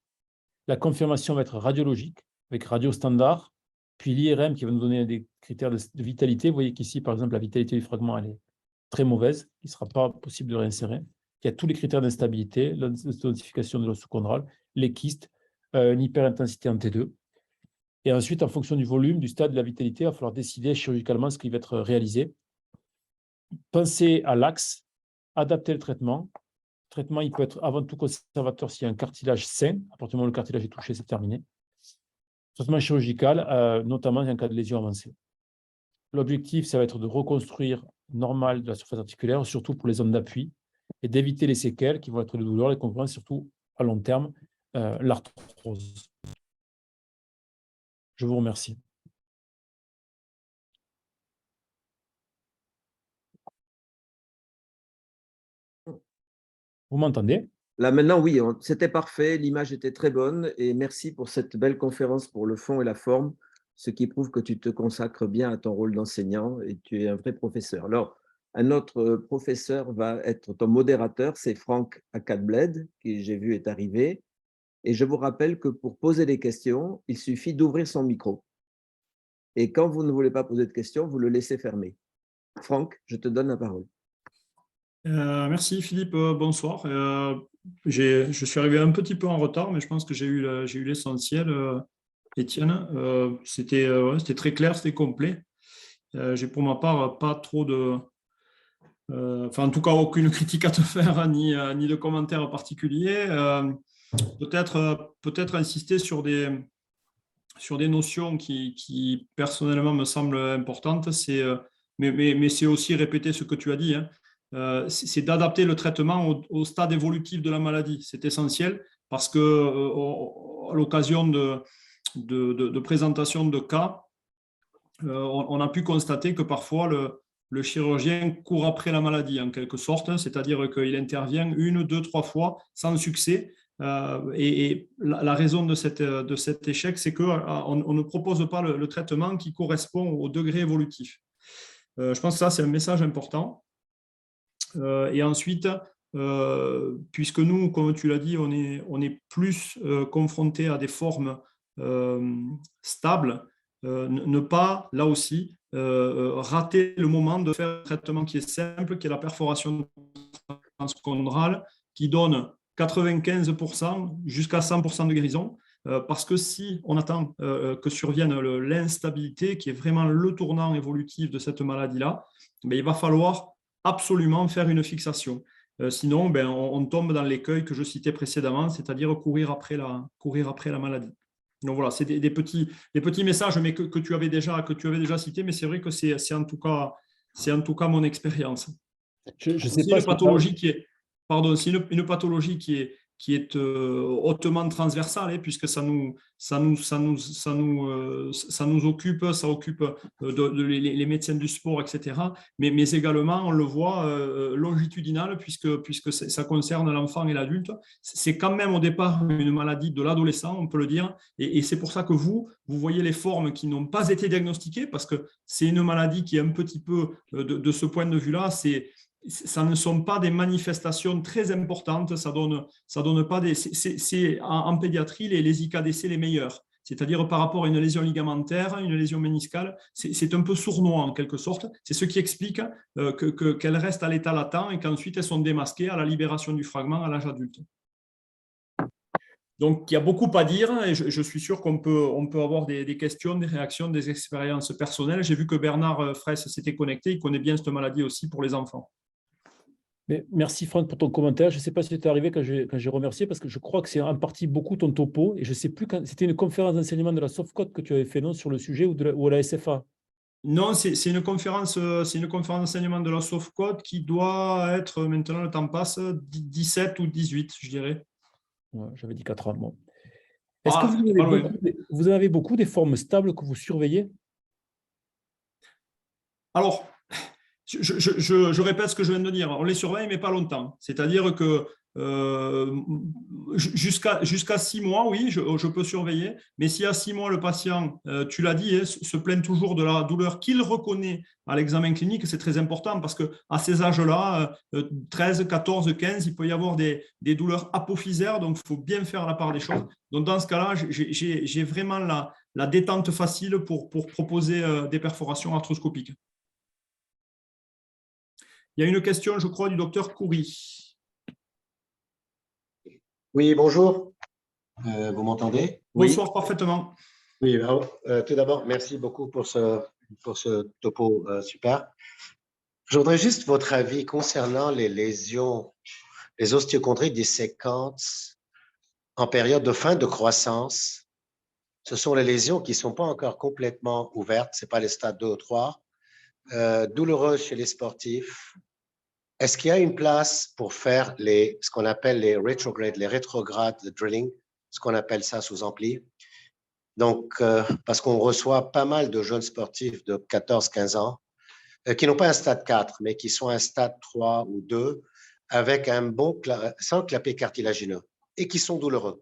La confirmation va être radiologique, avec radio standard, puis l'IRM qui va nous donner des critères de vitalité. Vous voyez qu'ici, par exemple, la vitalité du fragment, elle est très mauvaise. Il ne sera pas possible de réinsérer. Il y a tous les critères d'instabilité, l'ossification de l'os sous-chondral, les kystes, une hyperintensité en T2. Et ensuite, en fonction du volume, du stade, de la vitalité, il va falloir décider chirurgicalement ce qui va être réalisé. Pensez à l'axe, adapter le traitement. Le traitement, il peut être avant tout conservateur s'il y a un cartilage sain. À partir du moment où le cartilage est touché, c'est terminé. Traitement chirurgical, notamment en cas de lésion avancée. L'objectif, ça va être de reconstruire normal de la surface articulaire, surtout pour les zones d'appui, et d'éviter les séquelles qui vont être les douleurs, les conséquences, surtout à long terme, l'arthrose. Je vous remercie. Vous m'entendez? Là, maintenant, oui, c'était parfait, l'image était très bonne et merci pour cette belle conférence pour le fond et la forme, ce qui prouve que tu te consacres bien à ton rôle d'enseignant et tu es un vrai professeur. Alors, un autre professeur va être ton modérateur, c'est Franck Akadbled, qui j'ai vu est arrivé. Et je vous rappelle que pour poser des questions, il suffit d'ouvrir son micro. Et quand vous ne voulez pas poser de questions, vous le laissez fermer. Franck, je te donne la parole. Merci Philippe, bonsoir. Je suis arrivé un petit peu en retard, mais je pense que j'ai eu l'essentiel, Étienne. C'était très clair, c'était complet. J'ai pour ma part pas trop de... enfin, en tout cas, aucune critique à te faire, ni de commentaires particuliers. Peut-être insister sur des notions qui personnellement me semblent importantes. Mais c'est aussi répéter ce que tu as dit, hein. C'est d'adapter le traitement au stade évolutif de la maladie. C'est essentiel parce que à l'occasion de présentation de cas, on a pu constater que parfois le chirurgien court après la maladie en quelque sorte, c'est-à-dire qu'il intervient 1, 2, 3 fois sans succès. Et la raison de cet échec, c'est qu'on ne propose pas le traitement qui correspond au degré évolutif. Je pense que ça, c'est un message important. Et ensuite, puisque nous, comme tu l'as dit, on est plus confronté à des formes stables, ne pas, là aussi, rater le moment de faire un traitement qui est simple, qui est la perforation transcondrale, qui donne 95% jusqu'à 100% de guérison. Parce que si on attend que survienne l'instabilité, qui est vraiment le tournant évolutif de cette maladie-là, il va falloir absolument faire une fixation. Sinon, on tombe dans l'écueil que je citais précédemment, c'est-à-dire courir après la maladie. Donc voilà, c'est des petits messages mais que tu avais déjà cités, mais c'est vrai que c'est en tout cas mon expérience. Je sais C'est pas une pathologie qui est, pardon, c'est une pathologie qui est hautement transversale, puisque ça nous occupe, ça occupe les médecins du sport, etc. Mais également, on le voit longitudinal, puisque ça concerne l'enfant et l'adulte. C'est quand même au départ une maladie de l'adolescent, on peut le dire, et c'est pour ça que vous voyez les formes qui n'ont pas été diagnostiquées, parce que c'est une maladie qui est un petit peu, de ce point de vue-là, ça ne sont pas des manifestations très importantes, ça donne pas c'est en pédiatrie les IKDC les meilleurs, c'est-à-dire par rapport à une lésion ligamentaire, une lésion méniscale, c'est un peu sournois en quelque sorte, c'est ce qui explique qu'elles restent à l'état latent et qu'ensuite elles sont démasquées à la libération du fragment à l'âge adulte. Donc, il y a beaucoup à dire et je suis sûr qu'on peut avoir des questions, des réactions, des expériences personnelles. J'ai vu que Bernard Fraisse s'était connecté, il connaît bien cette maladie aussi pour les enfants. Mais merci Franck pour ton commentaire. Je ne sais pas si tu es arrivé quand j'ai remercié, parce que je crois que c'est en partie beaucoup ton topo. Et je ne sais plus quand. C'était une conférence d'enseignement de la Softcode que tu avais fait, non, sur le sujet, ou à la SFA? Non, c'est une conférence d'enseignement de la Softcode qui doit être, maintenant le temps passe, 17 ou 18, je dirais. Ouais, j'avais dit 4 ans. Bon. Est-ce que vous avez beaucoup des formes stables que vous surveillez? Alors, je répète ce que je viens de dire. On les surveille, mais pas longtemps. C'est-à-dire que jusqu'à 6 mois, oui, je peux surveiller. Mais si à 6 mois, le patient, tu l'as dit, se plaint toujours de la douleur qu'il reconnaît à l'examen clinique, c'est très important parce qu'à ces âges-là, 13, 14, 15, il peut y avoir des douleurs apophysaires. Donc, il faut bien faire la part des choses. Donc, dans ce cas-là, j'ai vraiment la détente facile pour proposer des perforations arthroscopiques. Il y a une question, je crois, du docteur Coury. Oui, bonjour. Vous m'entendez? Bonsoir, parfaitement. Oui, alors, tout d'abord, merci beaucoup pour ce topo super. Je voudrais juste votre avis concernant les lésions, les ostéochondries disséquantes en période de fin de croissance. Ce sont les lésions qui ne sont pas encore complètement ouvertes, ce n'est pas les stades 2 ou 3, douloureuses chez les sportifs. Est-ce qu'il y a une place pour faire ce qu'on appelle les rétrogrades drilling, ce qu'on appelle ça sous ampli? Donc, parce qu'on reçoit pas mal de jeunes sportifs de 14-15 ans qui n'ont pas un stade 4, mais qui sont un stade 3 ou 2 avec sans clapet cartilagineux et qui sont douloureux.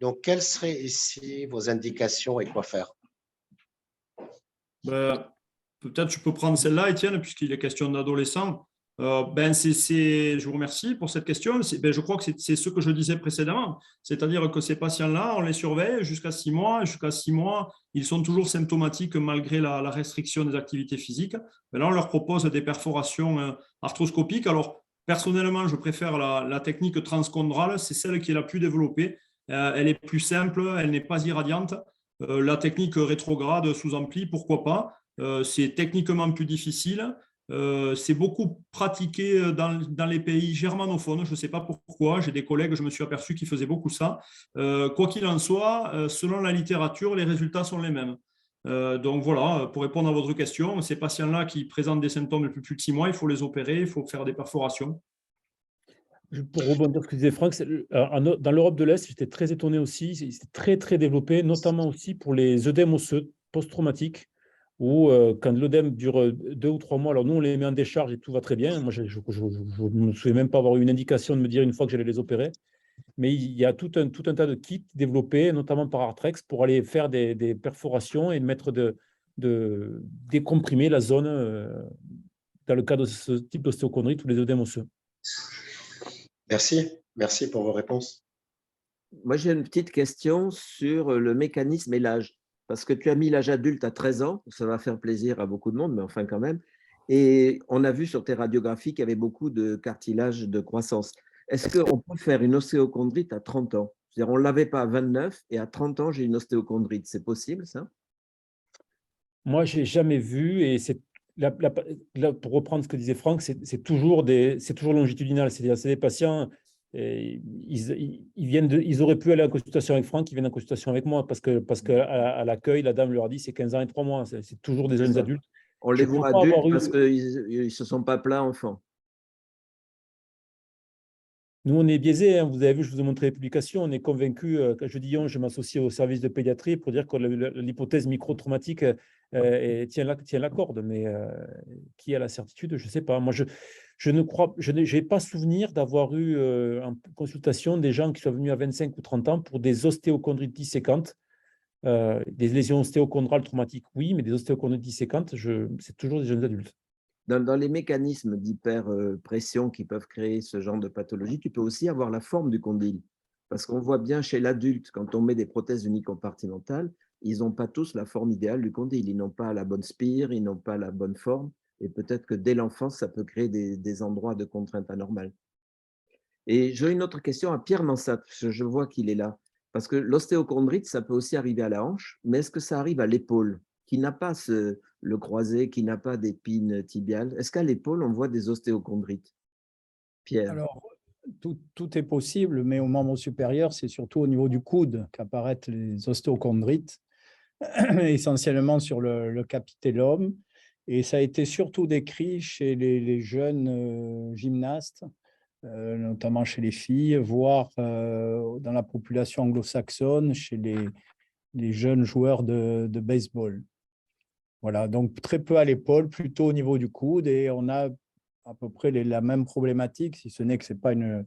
Donc, quelles seraient ici vos indications et quoi faire? Ben, peut-être je peux prendre celle-là, Étienne, puisqu'il est question d'adolescents. Je vous remercie pour cette question. Je crois que c'est ce que je disais précédemment. C'est-à-dire que ces patients-là, on les surveille jusqu'à 6 mois. Jusqu'à 6 mois, ils sont toujours symptomatiques malgré la restriction des activités physiques. Mais là, on leur propose des perforations arthroscopiques. Alors, personnellement, je préfère la technique transcondrale. C'est celle qui est la plus développée. Elle est plus simple, elle n'est pas irradiante. La technique rétrograde sous ampli, pourquoi pas? C'est techniquement plus difficile. C'est beaucoup pratiqué dans les pays germanophones. Je ne sais pas pourquoi. J'ai des collègues, je me suis aperçu qu'ils faisaient beaucoup ça. Quoi qu'il en soit, selon la littérature, les résultats sont les mêmes. Donc voilà, pour répondre à votre question, ces patients-là qui présentent des symptômes depuis plus de 6 mois, il faut les opérer, il faut faire des perforations. Pour rebondir sur ce que disait Franck, dans l'Europe de l'Est, j'étais très étonné aussi. C'était très, très développé, notamment aussi pour les œdèmes osseux post-traumatiques, où quand l'œdème dure 2 ou 3 mois, alors nous, on les met en décharge et tout va très bien. Moi, je ne me souviens même pas avoir eu une indication de me dire une fois que j'allais les opérer. Mais il y a tout un tas de kits développés, notamment par Arthrex, pour aller faire des perforations et décomprimer la zone dans le cas de ce type d'ostéochondrite ou les œdèmes osseux. Merci pour vos réponses. Moi, j'ai une petite question sur le mécanisme et l'âge. Parce que tu as mis l'âge adulte à 13 ans, ça va faire plaisir à beaucoup de monde, mais enfin quand même. Et on a vu sur tes radiographies qu'il y avait beaucoup de cartilage de croissance. Est-ce qu'on peut faire une ostéochondrite à 30 ans? C'est-à-dire, on ne l'avait pas à 29 et à 30 ans, j'ai une ostéochondrite. C'est possible, ça? Moi, je n'ai jamais vu, et pour reprendre ce que disait Franck, c'est toujours longitudinal. C'est-à-dire, c'est des patients, ils auraient pu aller en consultation avec Franck, ils viennent en consultation avec moi, parce qu'à l'accueil, la dame leur dit c'est 15 ans et 3 mois. C'est toujours des jeunes adultes. On les voit adultes parce qu'ils ne se sont pas plaints enfants. Nous, on est biaisés. Vous avez vu, je vous ai montré les publications. On est convaincus. Quand je dis on, je m'associe au service de pédiatrie pour dire que l'hypothèse micro-traumatique tient la corde. Mais qui a la certitude? Je ne sais pas. Moi, je n'ai pas souvenir d'avoir eu en consultation des gens qui sont venus à 25 ou 30 ans pour des ostéochondrites disséquantes. Des lésions ostéochondrales traumatiques, oui, mais des ostéochondrites disséquantes, c'est toujours des jeunes adultes. Dans les mécanismes d'hyperpression qui peuvent créer ce genre de pathologie, tu peux aussi avoir la forme du condyle. Parce qu'on voit bien chez l'adulte, quand on met des prothèses unicompartimentales, ils n'ont pas tous la forme idéale du condyle. Ils n'ont pas la bonne spire, ils n'ont pas la bonne forme. Et peut-être que dès l'enfance, ça peut créer des endroits de contrainte anormale. Et j'ai une autre question à Pierre Mansat, je vois qu'il est là. Parce que l'ostéochondrite, ça peut aussi arriver à la hanche, mais est-ce que ça arrive à l'épaule, qui n'a pas le croisé, qui n'a pas d'épine tibiale? Est-ce qu'à l'épaule, on voit des ostéochondrites? Pierre? Alors, tout est possible, mais au membre supérieur, c'est surtout au niveau du coude qu'apparaissent les ostéochondrites, essentiellement sur le capitellum. Et ça a été surtout décrit chez les jeunes gymnastes, notamment chez les filles, voire dans la population anglo-saxonne, chez les jeunes joueurs de baseball. Voilà, donc très peu à l'épaule, plutôt au niveau du coude, et on a à peu près la même problématique, si ce n'est que ce n'est pas une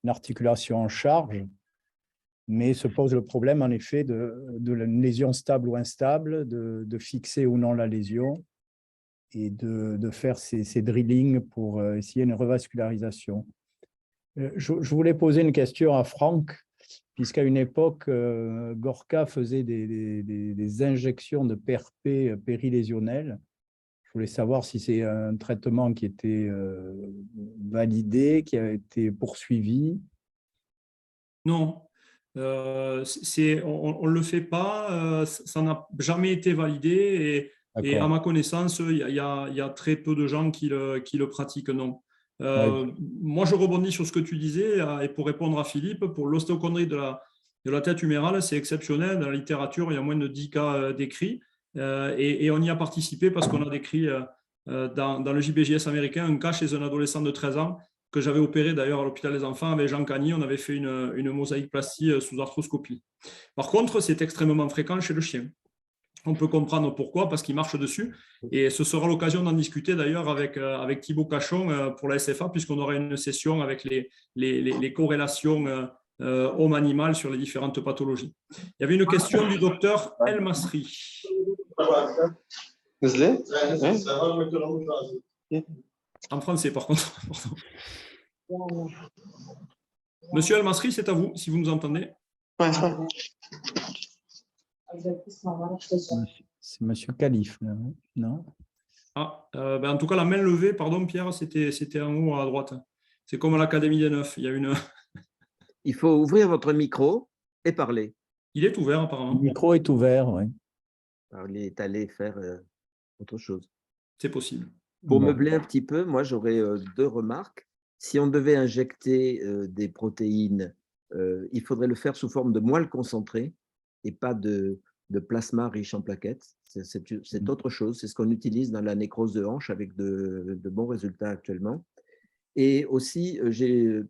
articulation en charge, mais se pose le problème en effet de la lésion stable ou instable, de fixer ou non la lésion, et de faire ces drillings pour essayer une revascularisation. Je voulais poser une question à Franck, puisqu'à une époque, Gorka faisait des injections de PRP périlésionnelles. Je voulais savoir si c'est un traitement qui était validé, qui a été poursuivi. Non. On ne le fait pas, ça n'a jamais été validé et à ma connaissance, il y a très peu de gens qui le pratiquent, non. Moi, je rebondis sur ce que tu disais et pour répondre à Philippe, pour l'ostéochondrie de la tête humérale, c'est exceptionnel. Dans la littérature, il y a moins de 10 cas décrits et on y a participé parce qu'on a décrit dans le JBJS américain un cas chez un adolescent de 13 ans que j'avais opéré d'ailleurs à l'hôpital des enfants avec Jean Cagny. On avait fait une mosaïque-plastie sous arthroscopie. Par contre, c'est extrêmement fréquent chez le chien. On peut comprendre pourquoi, parce qu'il marche dessus. Et ce sera l'occasion d'en discuter d'ailleurs avec Thibaut Cachon pour la SFA, puisqu'on aura une session avec les corrélations homme-animal sur les différentes pathologies. Il y avait une question du docteur El Masri. En français, par contre. Monsieur El Masri, c'est à vous, si vous nous entendez. C'est Monsieur Calife, là, non? En tout cas, la main levée, pardon Pierre, c'était en haut à droite. C'est comme à l'Académie des Neufs. Il y a une... Il faut ouvrir votre micro et parler. Il est ouvert apparemment. Le micro est ouvert, oui. Alors, il est allé faire autre chose. C'est possible. Pour meubler un petit peu, moi j'aurais 2 remarques. Si on devait injecter des protéines, il faudrait le faire sous forme de moelle concentrée et pas de plasma riche en plaquettes. C'est autre chose. C'est ce qu'on utilise dans la nécrose de hanche avec de bons résultats actuellement. Et aussi,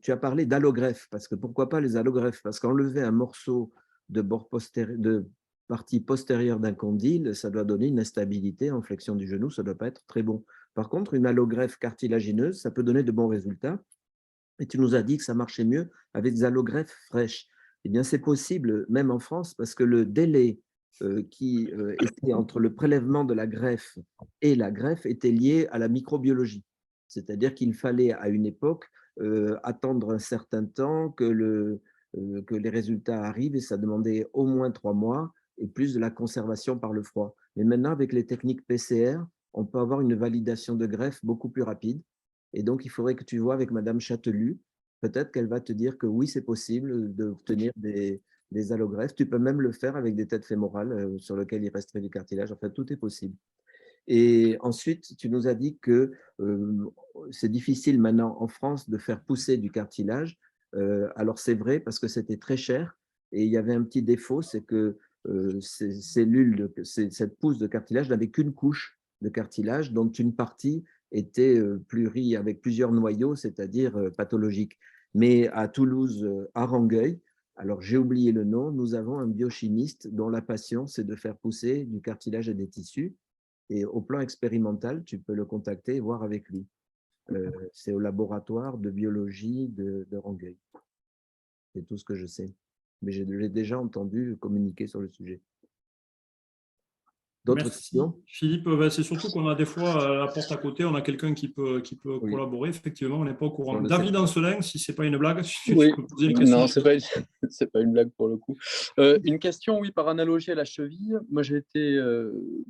tu as parlé d'allogreffe, parce que pourquoi pas les allogreffes? Parce qu'enlever un morceau de partie postérieure d'un condyle, ça doit donner une instabilité en flexion du genou, ça ne doit pas être très bon. Par contre, une allogreffe cartilagineuse, ça peut donner de bons résultats. Et tu nous as dit que ça marchait mieux avec des allogreffes fraîches. Eh bien, c'est possible, même en France, parce que le délai qui était entre le prélèvement de la greffe et la greffe était lié à la microbiologie. C'est-à-dire qu'il fallait, à une époque, attendre un certain temps que les résultats arrivent et ça demandait au moins 3 mois et plus de la conservation par le froid. Mais maintenant, avec les techniques PCR, on peut avoir une validation de greffe beaucoup plus rapide. Et donc, il faudrait que tu vois avec Madame Châtelu, peut-être qu'elle va te dire que oui, c'est possible d'obtenir des allogreffes. Tu peux même le faire avec des têtes fémorales sur lesquelles il resterait du cartilage. Enfin, tout est possible. Et ensuite, tu nous as dit que c'est difficile maintenant en France de faire pousser du cartilage. Alors, c'est vrai parce que c'était très cher et il y avait un petit défaut, c'est que cette pousse de cartilage n'avait qu'une couche de cartilage, dont une partie était avec plusieurs noyaux, c'est-à-dire pathologique. Mais à Toulouse, à Rangueil, alors j'ai oublié le nom, nous avons un biochimiste dont la passion, c'est de faire pousser du cartilage et des tissus. Et au plan expérimental, tu peux le contacter et voir avec lui. C'est au laboratoire de biologie de Rangueil. C'est tout ce que je sais. Mais j'ai déjà entendu communiquer sur le sujet. D'autres questions? Philippe, c'est surtout qu'on a des fois la porte à côté, on a quelqu'un qui peut Oui. collaborer. Effectivement, on n'est pas au courant. On le David sait. Ancelin, si ce n'est pas une blague, Oui. tu peux poser une question. Non, c'est pas une blague pour le coup. Une question, oui, par analogie à la cheville. Moi, je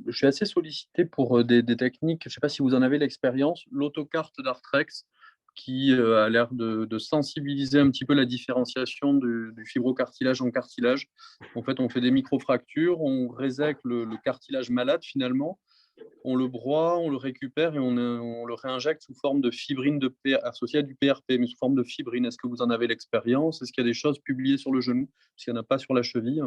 suis assez sollicité pour des techniques, je ne sais pas si vous en avez l'expérience, l'autocarte d'Arthrex, qui a l'air de sensibiliser un petit peu la différenciation du fibrocartilage en cartilage. En fait, on fait des microfractures, on résèque le cartilage malade finalement, on le broie, on le récupère et on le réinjecte sous forme de fibrine associée à du PRP, mais sous forme de fibrine. Est-ce que vous en avez l'expérience? Est-ce qu'il y a des choses publiées sur le genou? Parce qu'il n'y en a pas sur la cheville.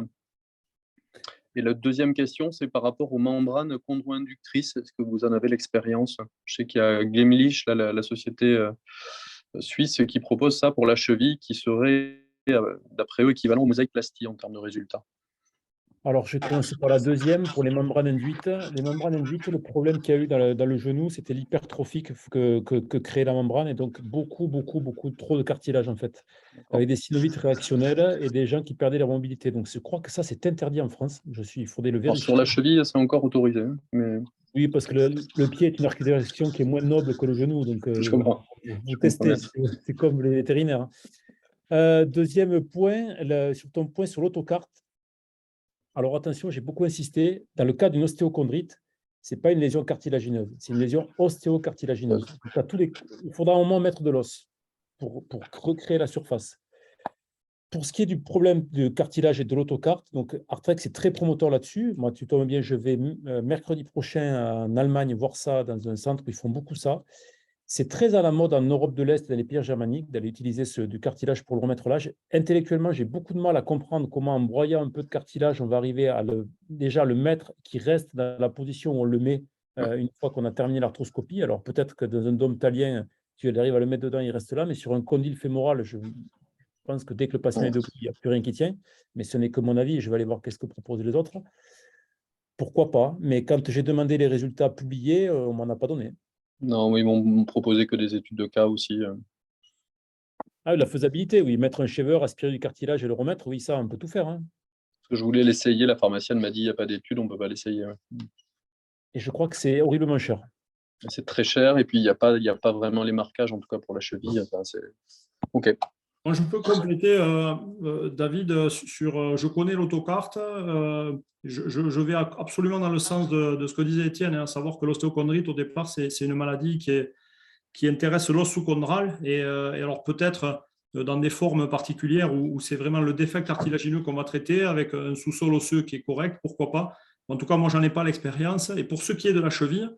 Et la deuxième question, c'est par rapport aux membranes chondro-inductrices. Est-ce que vous en avez l'expérience? Je sais qu'il y a Gemlich, la société suisse, qui propose ça pour la cheville, qui serait, d'après eux, équivalent aux mosaïques-plasties en termes de résultats. Alors, je vais commencer par la deuxième, pour les membranes induites. Les membranes induites, le problème qu'il y a eu dans le genou, c'était l'hypertrophie que créait la membrane, et donc beaucoup trop de cartilage, en fait, avec des synovites réactionnels et des gens qui perdaient leur mobilité. Donc, je crois que ça, c'est interdit en France. Il faudrait le vérifier. Sur la cheville, c'est encore autorisé. Mais... Oui, parce que le pied est une articulation qui est moins noble que le genou. Donc, je comprends. Vous testez, c'est comme les vétérinaires. Deuxième point, sur ton point sur l'autocarte. Alors attention, j'ai beaucoup insisté, dans le cas d'une ostéochondrite, ce n'est pas une lésion cartilagineuse, c'est une lésion ostéocartilagineuse. Il faudra au moins mettre de l'os pour recréer la surface. Pour ce qui est du problème de cartilage et de l'autocarte, donc Artrex est très promoteur là-dessus. Moi, tu tombes bien, je vais mercredi prochain en Allemagne voir ça dans un centre où ils font beaucoup ça. C'est très à la mode en Europe de l'Est, dans les pays germaniques, d'aller utiliser du cartilage pour le remettre là. Intellectuellement, j'ai beaucoup de mal à comprendre comment, en broyant un peu de cartilage, on va arriver à déjà le mettre qui reste dans la position où on le met une fois qu'on a terminé l'arthroscopie. Alors peut-être que dans un dôme talien, tu arrives à le mettre dedans, il reste là, mais sur un condyle fémoral, je pense que dès que le patient est debout, il n'y a plus rien qui tient. Mais ce n'est que mon avis, je vais aller voir qu'est-ce que proposent les autres. Pourquoi pas? Mais quand j'ai demandé les résultats publiés, on ne m'en a pas donné. Non, ils m'ont proposé que des études de cas aussi. Ah, la faisabilité, oui. Mettre un shaver, aspirer du cartilage et le remettre, oui, ça, on peut tout faire. Hein. Parce que je voulais l'essayer, la pharmacienne m'a dit il n'y a pas d'études, on ne peut pas l'essayer. Ouais. Et je crois que c'est horriblement cher. C'est très cher et puis il n'y a pas vraiment les marquages, en tout cas pour la cheville. Enfin, OK. Moi, je peux compléter, David, sur je connais l'autocarte. Je vais absolument dans le sens de ce que disait Étienne, hein, à savoir que l'ostéochondrite, au départ, c'est une maladie qui intéresse l'os sous-chondral. Et alors, peut-être dans des formes particulières où c'est vraiment le défect cartilagineux qu'on va traiter avec un sous-sol osseux qui est correct, pourquoi pas. En tout cas, moi, je n'en ai pas l'expérience. Et pour ce qui est de la cheville,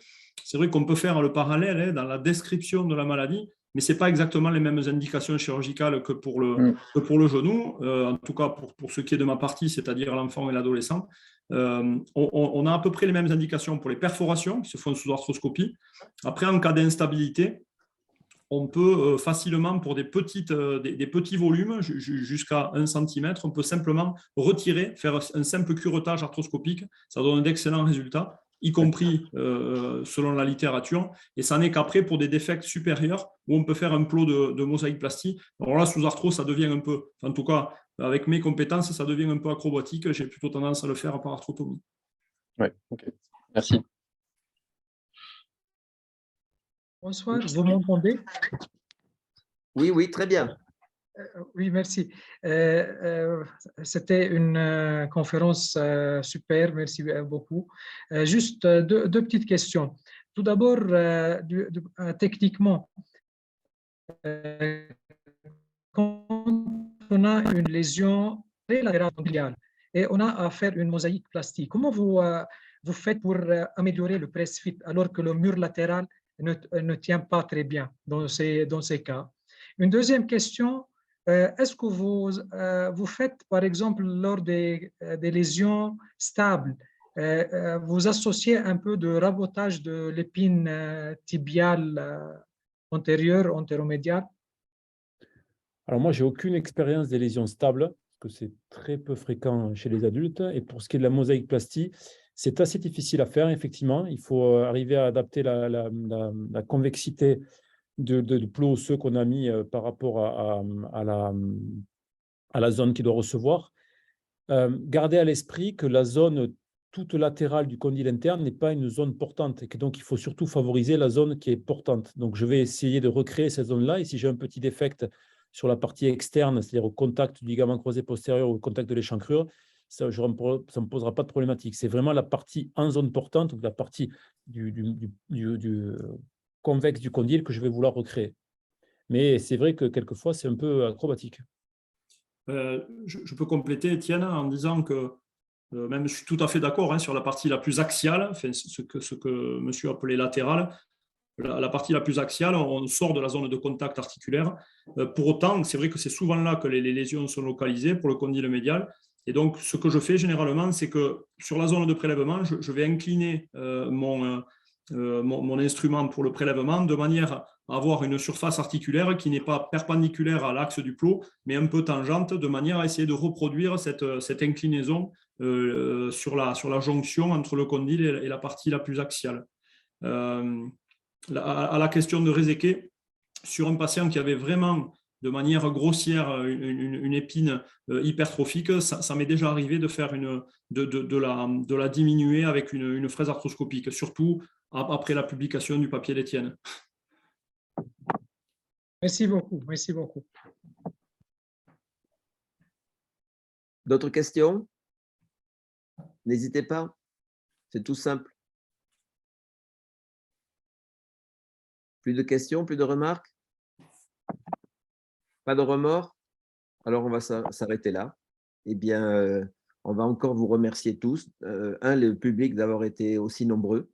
c'est vrai qu'on peut faire le parallèle hein, dans la description de la maladie, mais ce n'est pas exactement les mêmes indications chirurgicales que pour le genou, en tout cas pour ce qui est de ma partie, c'est-à-dire l'enfant et l'adolescent. On a à peu près les mêmes indications pour les perforations qui se font sous arthroscopie. Après, en cas d'instabilité, on peut facilement, pour des petits volumes, jusqu'à 1 cm, on peut simplement retirer, faire un simple curettage arthroscopique. Ça donne d'excellents résultats, y compris selon la littérature. Et ça n'est qu'après, pour des défects supérieurs, où on peut faire un plot de mosaïque-plastie. Alors là, sous arthro, ça devient un peu, en tout cas, avec mes compétences, ça devient un peu acrobatique. J'ai plutôt tendance à le faire par arthrotomie. Oui, OK. Merci. Bonsoir, vous m'entendez? Oui, oui, très bien. Oui, merci. C'était une conférence super, merci beaucoup. Juste deux petites questions. Tout d'abord, techniquement, quand on a une lésion prélatérale gangliale et on a à faire une mosaïque plastique, comment vous faites pour améliorer le press-fit alors que le mur latéral ne tient pas très bien dans ces cas? Une deuxième question, est-ce que vous faites, par exemple, lors des lésions stables, vous associez un peu de rabotage de l'épine tibiale antérieure, antéromédiale? Alors moi, j'ai aucune expérience des lésions stables, parce que c'est très peu fréquent chez les adultes. Et pour ce qui est de la mosaïque plastie, c'est assez difficile à faire, effectivement. Il faut arriver à adapter la convexité de plot osseux qu'on a mis par rapport à la zone qui doit recevoir. Gardez à l'esprit que la zone toute latérale du condyle interne n'est pas une zone portante et que donc il faut surtout favoriser la zone qui est portante. Donc je vais essayer de recréer cette zone-là et si j'ai un petit défect sur la partie externe, c'est-à-dire au contact du ligament croisé postérieur ou au contact de l'échancrure, ça ne me posera pas de problématique. C'est vraiment la partie en zone portante, donc la partie du convexe du condyle que je vais vouloir recréer. Mais c'est vrai que quelquefois, c'est un peu acrobatique. Je peux compléter, Étienne, en disant que même je suis tout à fait d'accord hein, sur la partie la plus axiale, enfin, ce que monsieur appelait latérale. La partie la plus axiale, on sort de la zone de contact articulaire. Pour autant, c'est vrai que c'est souvent là que les lésions sont localisées pour le condyle médial. Et donc, ce que je fais généralement, c'est que sur la zone de prélèvement, je vais incliner mon instrument pour le prélèvement de manière à avoir une surface articulaire qui n'est pas perpendiculaire à l'axe du plot, mais un peu tangente, de manière à essayer de reproduire cette inclinaison sur la jonction entre le condyle et la partie la plus axiale. À la question de Rezeke, sur un patient qui avait vraiment de manière grossière une épine hypertrophique, ça m'est déjà arrivé de faire de la diminuer avec une fraise arthroscopique, surtout après la publication du papier d'Étienne. Merci beaucoup, merci beaucoup. D'autres questions? N'hésitez pas, c'est tout simple. Plus de questions, plus de remarques? Pas de remords? Alors, on va s'arrêter là. Eh bien, on va encore vous remercier tous. Le public d'avoir été aussi nombreux.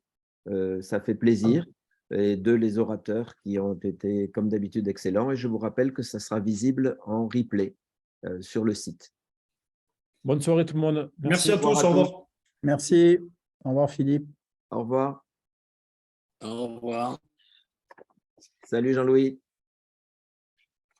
Ça fait plaisir. Et deux, les orateurs qui ont été, comme d'habitude, excellents. Et je vous rappelle que ça sera visible en replay sur le site. Bonne soirée tout le monde. Merci à tous. Au revoir. Merci. Au revoir, Philippe. Au revoir. Au revoir. Salut Jean-Louis.